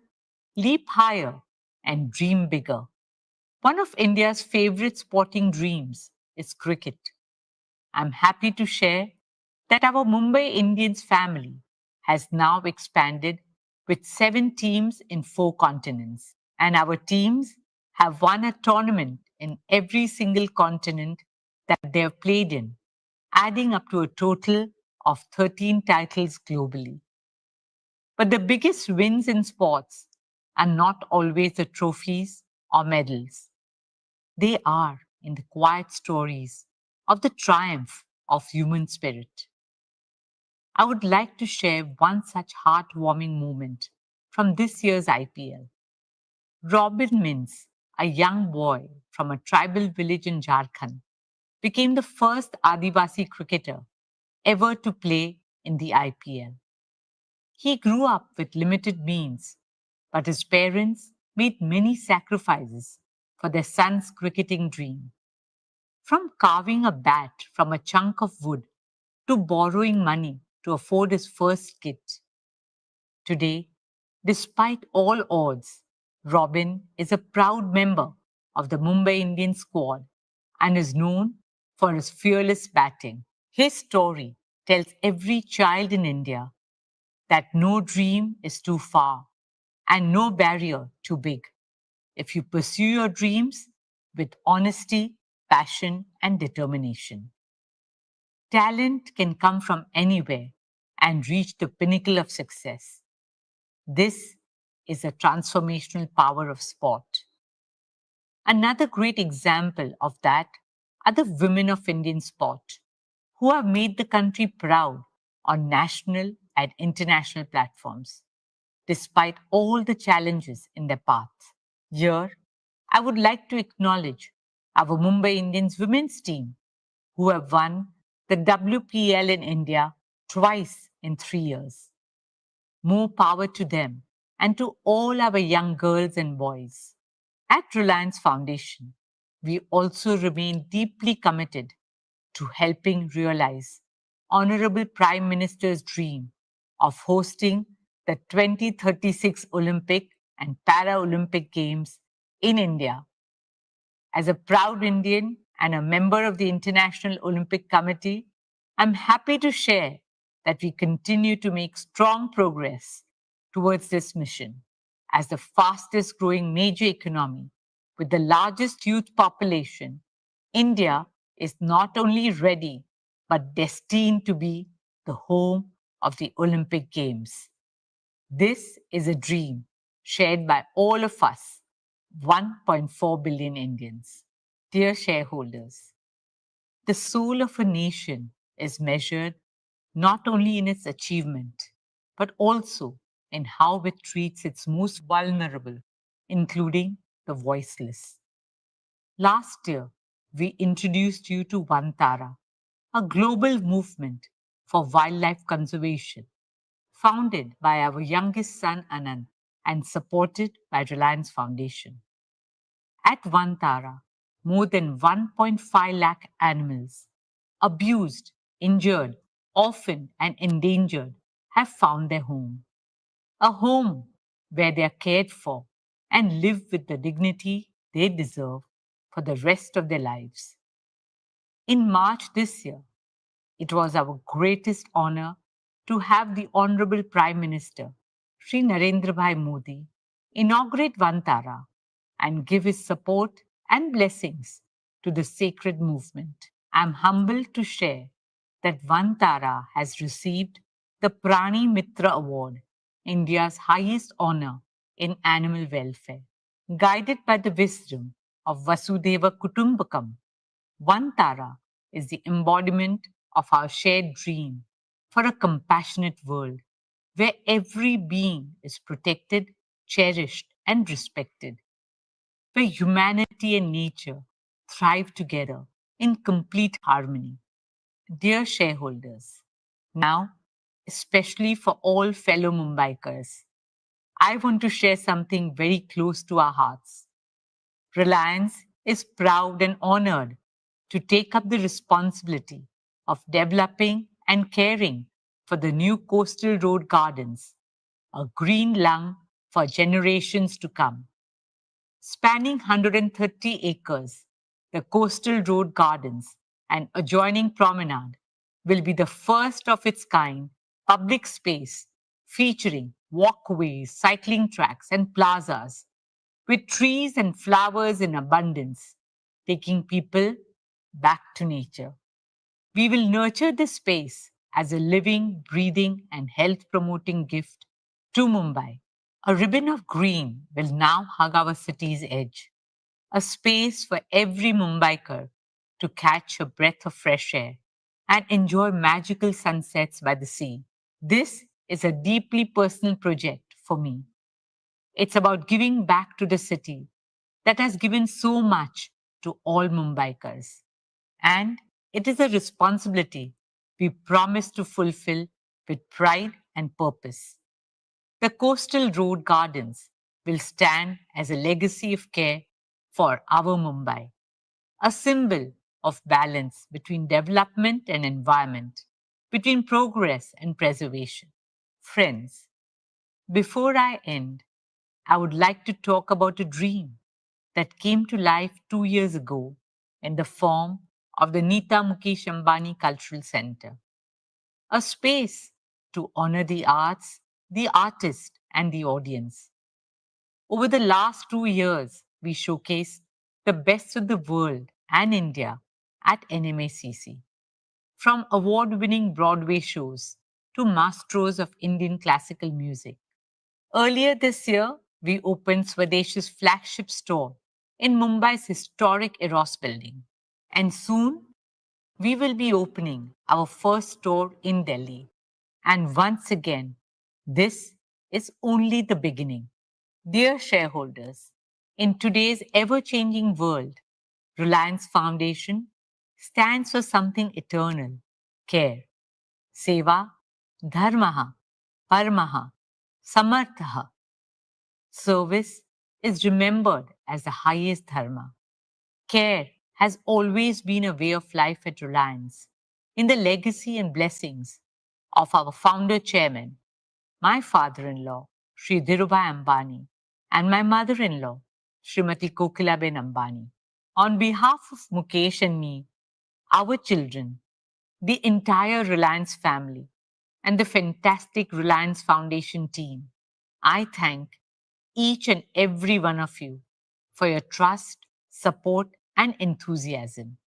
leap higher, and dream bigger. One of India's favorite sporting dreams is cricket. I'm happy to share that our Mumbai Indians family has now expanded with 7 teams in 4 continents, and our teams have won a tournament in every single continent that they have played in, adding up to a total of 13 titles globally. But the biggest wins in sports are not always the trophies or medals. They are in the quiet stories of the triumph of human spirit. I would like to share one such heartwarming moment from this year's IPL. Robin Mins, a young boy from a tribal village in Jharkhand, became the first Adivasi cricketer ever to play in the IPL. He grew up with limited means, but his parents made many sacrifices for their son's cricketing dream. From carving a bat from a chunk of wood to borrowing money to afford his first kit. Today, despite all odds, Robin is a proud member of the Mumbai Indians squad and is known for his fearless batting. His story tells every child in India that no dream is too far and no barrier too big. If you pursue your dreams with honesty, passion, and determination. Talent can come from anywhere, and reach the pinnacle of success. This is a transformational power of sport. Another great example of that are the women of Indian sport who have made the country proud on national and international platforms, despite all the challenges in their path. Here, I would like to acknowledge our Mumbai Indians women's team who have won the WPL in India twice in 3 years. More power to them and to all our young girls and boys. At Reliance Foundation, we also remain deeply committed to helping realize Honorable Prime Minister's dream of hosting the 2036 Olympic and Paralympic Games in India. As a proud Indian and a member of the International Olympic Committee, I'm happy to share that we continue to make strong progress towards this mission. As the fastest growing major economy with the largest youth population, India is not only ready but destined to be the home of the Olympic Games. This is a dream shared by all of us, 1.4 billion Indians. Dear shareholders, the soul of a nation is measured not only in its achievement, but also in how it treats its most vulnerable, including the voiceless. Last year, we introduced you to Vantara, a global movement for wildlife conservation, founded by our youngest son Anand and supported by Reliance Foundation. At Vantara, more than 1.5 lakh animals, abused, injured, orphaned, and endangered, have found their home. A home where they are cared for and live with the dignity they deserve for the rest of their lives. In March this year, it was our greatest honor to have the Honorable Prime Minister, Sri Narendra Bhai Modi, inaugurate Vantara and give his support and blessings to the sacred movement. I'm humbled to share that Vantara has received the Prani Mitra Award, India's highest honor in animal welfare. Guided by the wisdom of Vasudhaiva Kutumbakam, Vantara is the embodiment of our shared dream for a compassionate world where every being is protected, cherished, and respected, where humanity and nature thrive together in complete harmony. Dear shareholders, now, especially for all fellow Mumbaikars, I want to share something very close to our hearts. Reliance is proud and honored to take up the responsibility of developing and caring for the new coastal road gardens, a green lung for generations to come. Spanning 130 acres, the coastal road gardens and adjoining promenade will be the first of its kind public space featuring walkways, cycling tracks, and plazas with trees and flowers in abundance, taking people back to nature. We will nurture this space as a living, breathing, and health promoting gift to Mumbai. A ribbon of green will now hug our city's edge, a space for every Mumbaiker to catch a breath of fresh air and enjoy magical sunsets by the sea. This is a deeply personal project for me. It's about giving back to the city that has given so much to all Mumbaikars. And it is a responsibility we promise to fulfill with pride and purpose. The coastal road gardens will stand as a legacy of care for our Mumbai, a symbol of balance between development and environment, between progress and preservation. Friends, before I end, I would like to talk about a dream that came to life 2 years ago in the form of the Nita Mukesh Ambani Cultural Center, a space to honor the arts, the artist, and the audience. Over the last 2 years, we showcased the best of the world and India at NMACC. From award-winning Broadway shows to maestros of Indian classical music. Earlier this year, we opened Swadesh's flagship store in Mumbai's historic Eros building. And soon, we will be opening our first store in Delhi. And once again, this is only the beginning. Dear shareholders, in today's ever-changing world, Reliance Foundation stands for something eternal: care. Seva, dharmaha, paramaha, samarthaha. Service is remembered as the highest dharma. Care has always been a way of life at Reliance. In the legacy and blessings of our founder chairman, my father-in-law, Sri Dhirubhai Ambani, and my mother-in-law, Srimati Kokilaben Ambani. On behalf of Mukesh and me, our children, the entire Reliance family, and the fantastic Reliance Foundation team, I thank each and every one of you for your trust, support, and enthusiasm.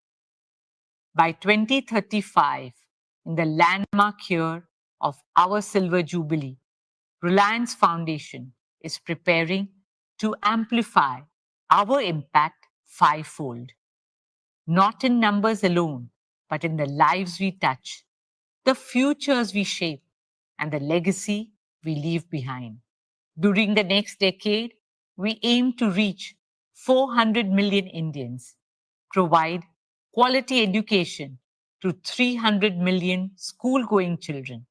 By 2035, in the landmark year of our Silver Jubilee, Reliance Foundation is preparing to amplify our impact fivefold, not in numbers alone, but in the lives we touch, the futures we shape, and the legacy we leave behind. During the next decade, we aim to reach 400 million Indians, provide quality education to 300 million school-going children,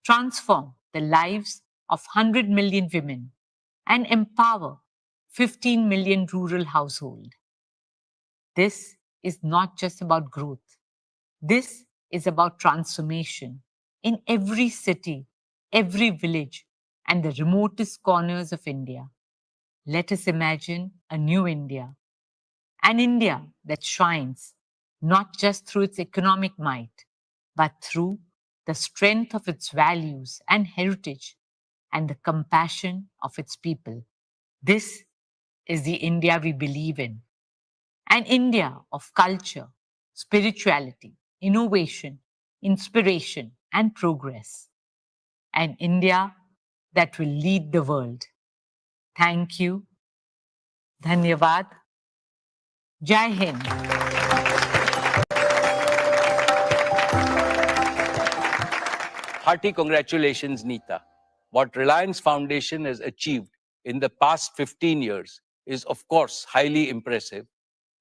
transform the lives of 100 million women, and empower 15 million rural households. This is not just about growth. This is about transformation in every city, every village, and the remotest corners of India. Let us imagine a new India, an India that shines not just through its economic might, but through the strength of its values and heritage and the compassion of its people. This is the India we believe in, an India of culture, spirituality, innovation, inspiration, and progress. An India that will lead the world. Thank you. Dhanyavad. Jai Hind. Hearty congratulations, Neeta. What Reliance Foundation has achieved in the past 15 years is, of course, highly impressive,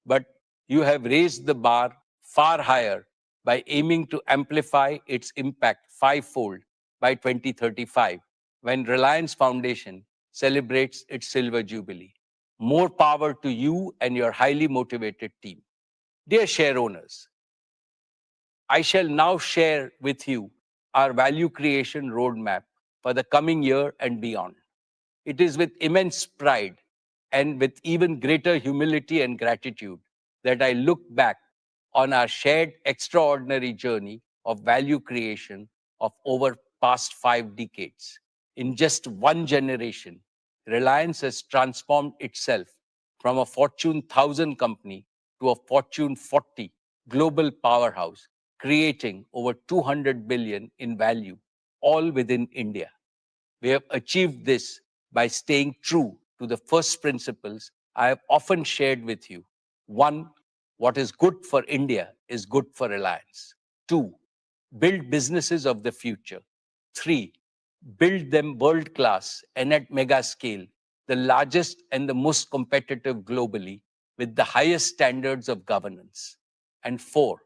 but you have raised the bar far higher by aiming to amplify its impact fivefold by 2035, when Reliance Foundation celebrates its Silver Jubilee. More power to you and your highly motivated team. Dear share owners, I shall now share with you our value creation roadmap for the coming year and beyond. It is with immense pride and with even greater humility and gratitude that I look back on our shared extraordinary journey of value creation of over past 5 decades. In just one generation, Reliance has transformed itself from a Fortune 1000 company to a Fortune 40 global powerhouse, creating over 200 billion in value, all within India. We have achieved this by staying true to the first principles I have often shared with you. 1, what is good for India is good for Reliance. 2, build businesses of the future. 3, build them world-class and at mega scale, the largest and the most competitive globally, with the highest standards of governance. And 4,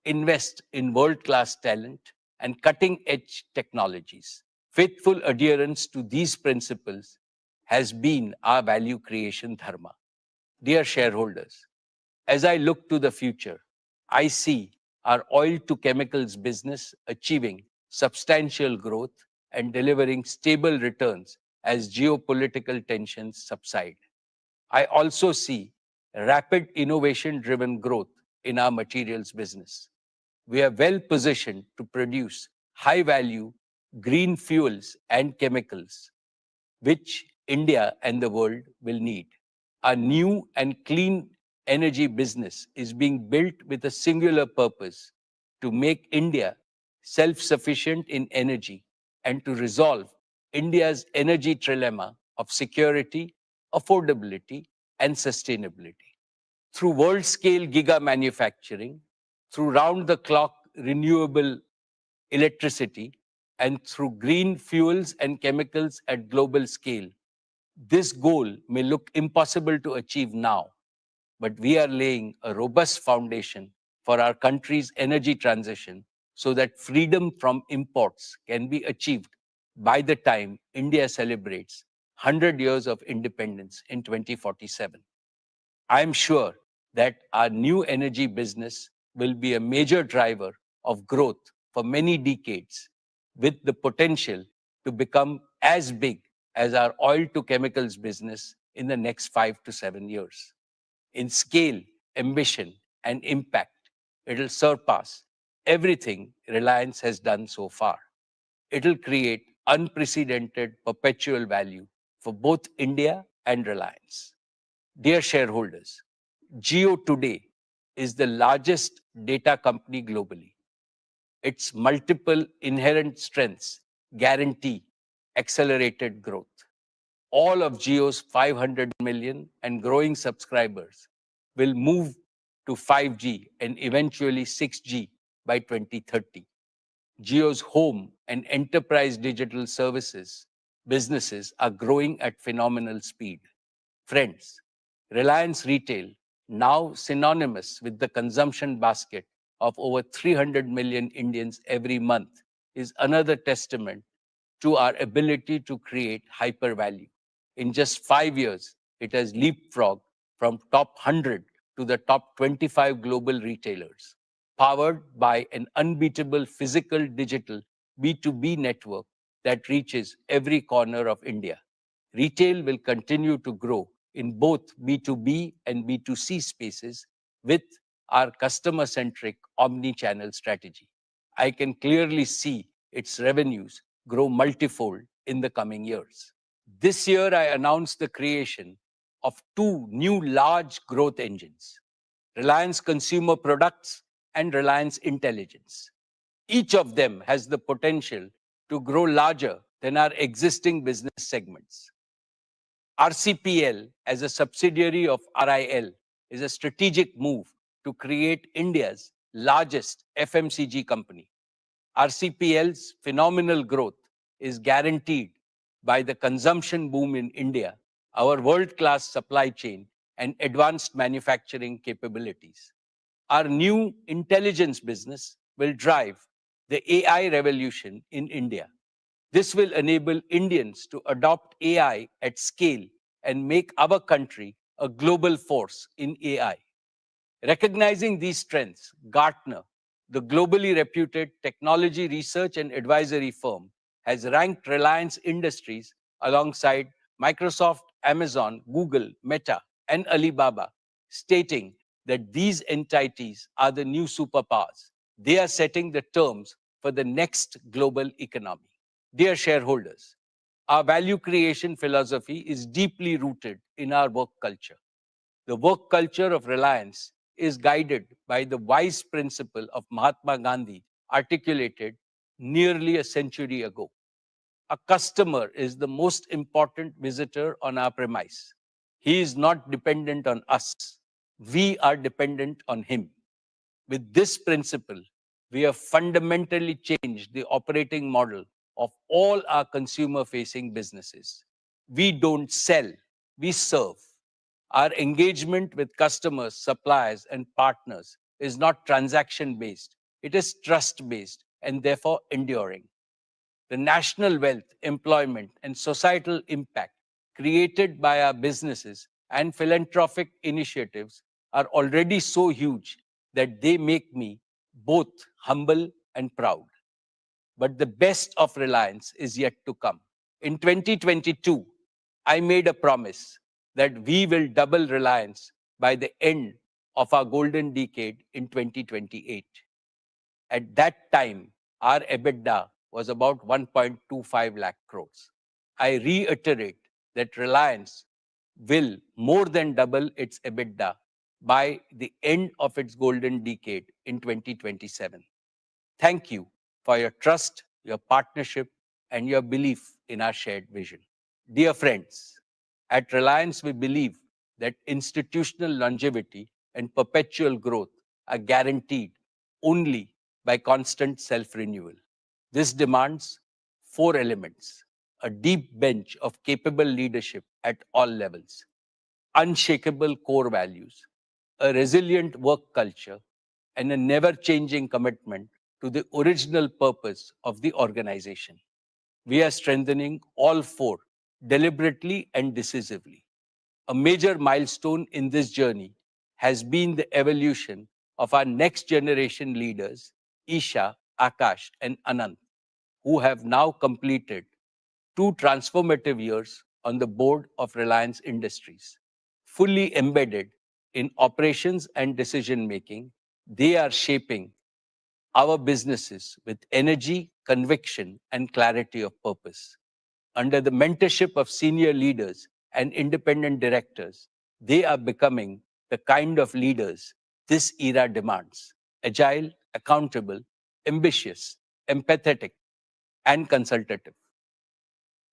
invest in world-class talent and cutting-edge technologies. Faithful adherence to these principles has been our value creation dharma. Dear shareholders, as I look to the future, I see our oil to chemicals business achieving substantial growth and delivering stable returns as geopolitical tensions subside. I also see rapid innovation-driven growth in our materials business. We are well positioned to produce high-value green fuels and chemicals, which India and the world will need. A new and clean energy business is being built with a singular purpose: to make India self-sufficient in energy, and to resolve India's energy trilemma of security, affordability, and sustainability. Through world-scale giga manufacturing, through round-the-clock renewable electricity, and through green fuels and chemicals at global scale, this goal may look impossible to achieve now, but we are laying a robust foundation for our country's energy transition so that freedom from imports can be achieved by the time India celebrates 100 years of independence in 2047. I am sure that our new energy business will be a major driver of growth for many decades, with the potential to become as big as our oil to chemicals business in the next 5 to 7 years. In scale, ambition, and impact, it'll surpass everything Reliance has done so far. It'll create unprecedented perpetual value for both India and Reliance. Dear shareholders, Jio today is the largest data company globally. Its multiple inherent strengths guarantee accelerated growth. All of Jio's 500 million and growing subscribers will move to 5G and eventually 6G by 2030. Jio's home and enterprise digital services businesses are growing at phenomenal speed. Friends, Reliance Retail, now synonymous with the consumption basket of over 300 million Indians every month, is another testament to our ability to create hyper value. In just 5 years, it has leapfrogged from top 100 to the top 25 global retailers, powered by an unbeatable physical digital B2B network that reaches every corner of India. Retail will continue to grow in both B2B and B2C spaces with our customer-centric omni-channel strategy. I can clearly see its revenues grow multifold in the coming years. This year, I announced the creation of two new large growth engines, Reliance Consumer Products and Reliance Intelligence. Each of them has the potential to grow larger than our existing business segments. RCPL, as a subsidiary of RIL, is a strategic move to create India's largest FMCG company. RCPL's phenomenal growth is guaranteed by the consumption boom in India, our world-class supply chain, and advanced manufacturing capabilities. Our new intelligence business will drive the AI revolution in India. This will enable Indians to adopt AI at scale and make our country a global force in AI. Recognizing these strengths, Gartner, the globally reputed technology research and advisory firm, has ranked Reliance Industries alongside Microsoft, Amazon, Google, Meta, and Alibaba, stating that these entities are the new superpowers. They are setting the terms for the next global economy. Dear shareholders, our value creation philosophy is deeply rooted in our work culture. The work culture of Reliance is guided by the wise principle of Mahatma Gandhi, articulated nearly a century ago. A customer is the most important visitor on our premise. He is not dependent on us. We are dependent on him. With this principle, we have fundamentally changed the operating model of all our consumer-facing businesses. We don't sell, we serve. Our engagement with customers, suppliers, and partners is not transaction-based. It is trust-based and therefore enduring. The national wealth, employment, and societal impact created by our businesses and philanthropic initiatives are already so huge that they make me both humble and proud. But the best of Reliance is yet to come. In 2022, I made a promise that we will double Reliance by the end of our golden decade in 2028. At that time, our EBITDA was about 1.25 lakh crores. I reiterate that Reliance will more than double its EBITDA by the end of its golden decade in 2027. Thank you for your trust, your partnership, and your belief in our shared vision. Dear friends, at Reliance, we believe that institutional longevity and perpetual growth are guaranteed only by constant self-renewal. This demands four elements: a deep bench of capable leadership at all levels, unshakable core values, a resilient work culture, and a never-changing commitment to the original purpose of the organization. We are strengthening all four deliberately and decisively. A major milestone in this journey has been the evolution of our next generation leaders, Isha, Akash, and Anant, who have now completed 2 transformative years on the board of Reliance Industries. Fully embedded in operations and decision making, they are shaping our businesses with energy, conviction, and clarity of purpose. Under the mentorship of senior leaders and independent directors, they are becoming the kind of leaders this era demands: agile, accountable, ambitious, empathetic, and consultative.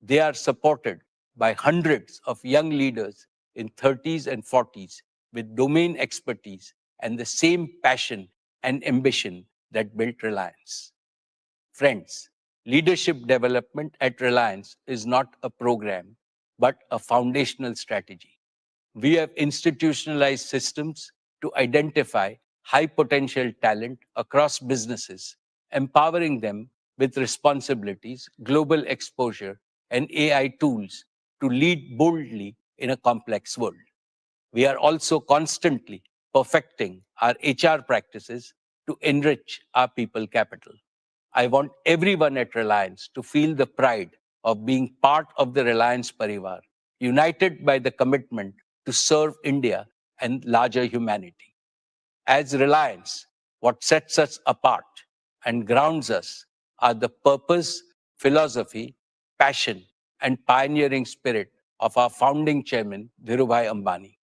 They are supported by hundreds of young leaders in 30s and 40s with domain expertise and the same passion and ambition that built Reliance. Friends, leadership development at Reliance is not a program, but a foundational strategy. We have institutionalized systems to identify high potential talent across businesses, empowering them with responsibilities, global exposure, and AI tools to lead boldly in a complex world. We are also constantly perfecting our HR practices to enrich our people capital. I want everyone at Reliance to feel the pride of being part of the Reliance Parivar, united by the commitment to serve India and larger humanity. As Reliance, what sets us apart and grounds us are the purpose, philosophy, passion, and pioneering spirit of our founding chairman, Dhirubhai Ambani.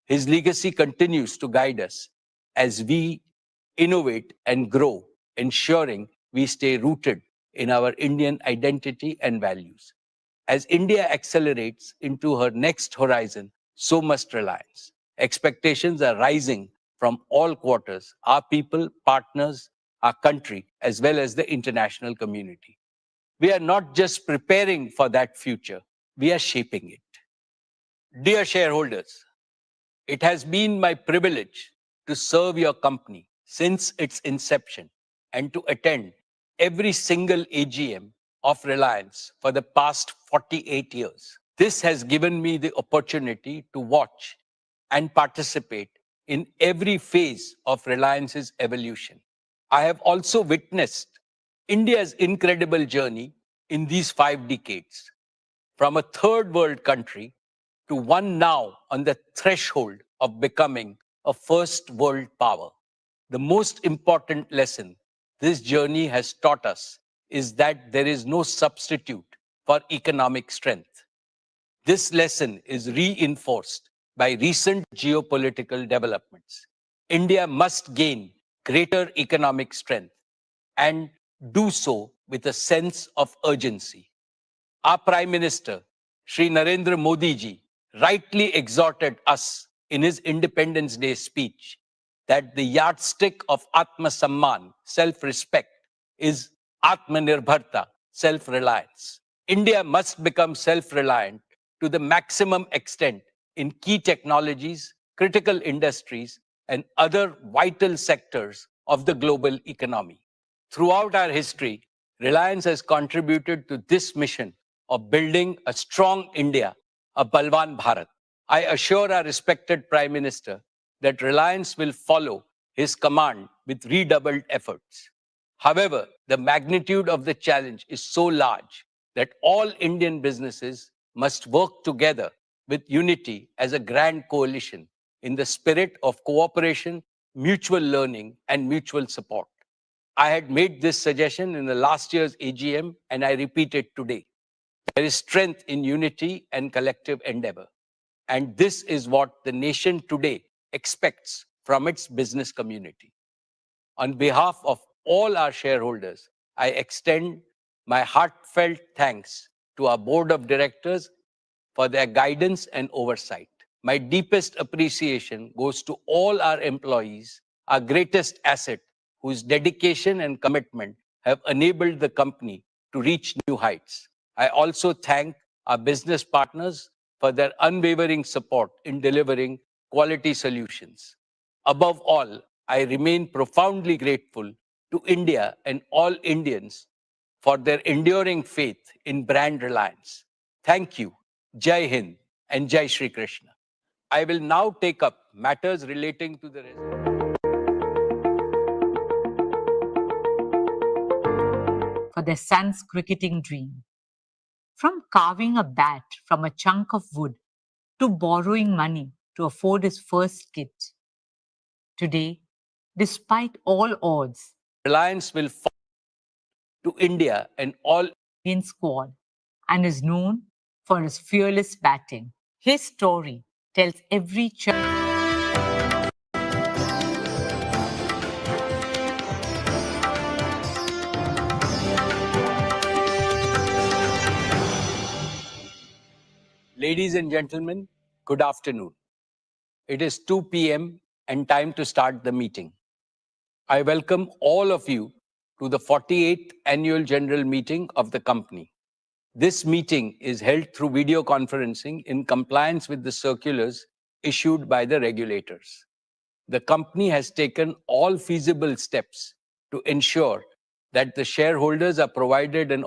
His legacy continues to guide us as we innovate and grow, ensuring we stay rooted in our Indian identity and values. As India accelerates into her next horizon, so must Reliance. Expectations are rising from all quarters: our people, partners, our country, as well as the international community. We are not just preparing for that future, we are shaping it. Dear shareholders, it has been my privilege to serve your company since its inception and to attend every single AGM of Reliance for the past 48 years. This has given me the opportunity to watch and participate in every phase of Reliance's evolution. I have also witnessed India's incredible journey in these 5 decades, from a third world country to one now on the threshold of becoming a first world power. The most important lesson this journey has taught us is that there is no substitute for economic strength. This lesson is reinforced by recent geopolitical developments. India must gain greater economic strength and do so with a sense of urgency. Our Prime Minister, Shri Narendra Modi ji, rightly exhorted us in his Independence Day speech that the yardstick of Atma Samman, self-respect, is Atmanirbharta, self-reliance. India must become self-reliant to the maximum extent in key technologies, critical industries, and other vital sectors of the global economy. Throughout our history, Reliance has contributed to this mission of building a strong India, a Balwan Bharat. I assure our respected Prime Minister that Reliance will follow his command with redoubled efforts. However, the magnitude of the challenge is so large that all Indian businesses must work together with unity as a grand coalition in the spirit of cooperation, mutual learning, and mutual support. I had made this suggestion in the last year's AGM, and I repeat it today. There is strength in unity and collective endeavor. And this is what the nation today expects from its business community. On behalf of all our shareholders, I extend my heartfelt thanks to our board of directors for their guidance and oversight. My deepest appreciation goes to all our employees, our greatest asset, whose dedication and commitment have enabled the company to reach new heights. I also thank our business partners for their unwavering support in delivering quality solutions. Above all, I remain profoundly grateful to India and all Indians for their enduring faith in brand Reliance. Thank you. Jai Hind and Jai Shri Krishna. I will now take up matters relating to the for their son's cricketing dream. From carving a bat from a chunk of wood to borrowing money to afford his first kit. Today, despite all odds, Reliance will fall to India and all Indian squad and is known for his fearless batting. His story tells every child. Ladies and gentlemen, good afternoon. It is 2 p.m. and time to start the meeting. I welcome all of you to the 48th Annual General Meeting of the company. This meeting is held through video conferencing in compliance with the circulars issued by the regulators. The company has taken all feasible steps to ensure that the shareholders are provided an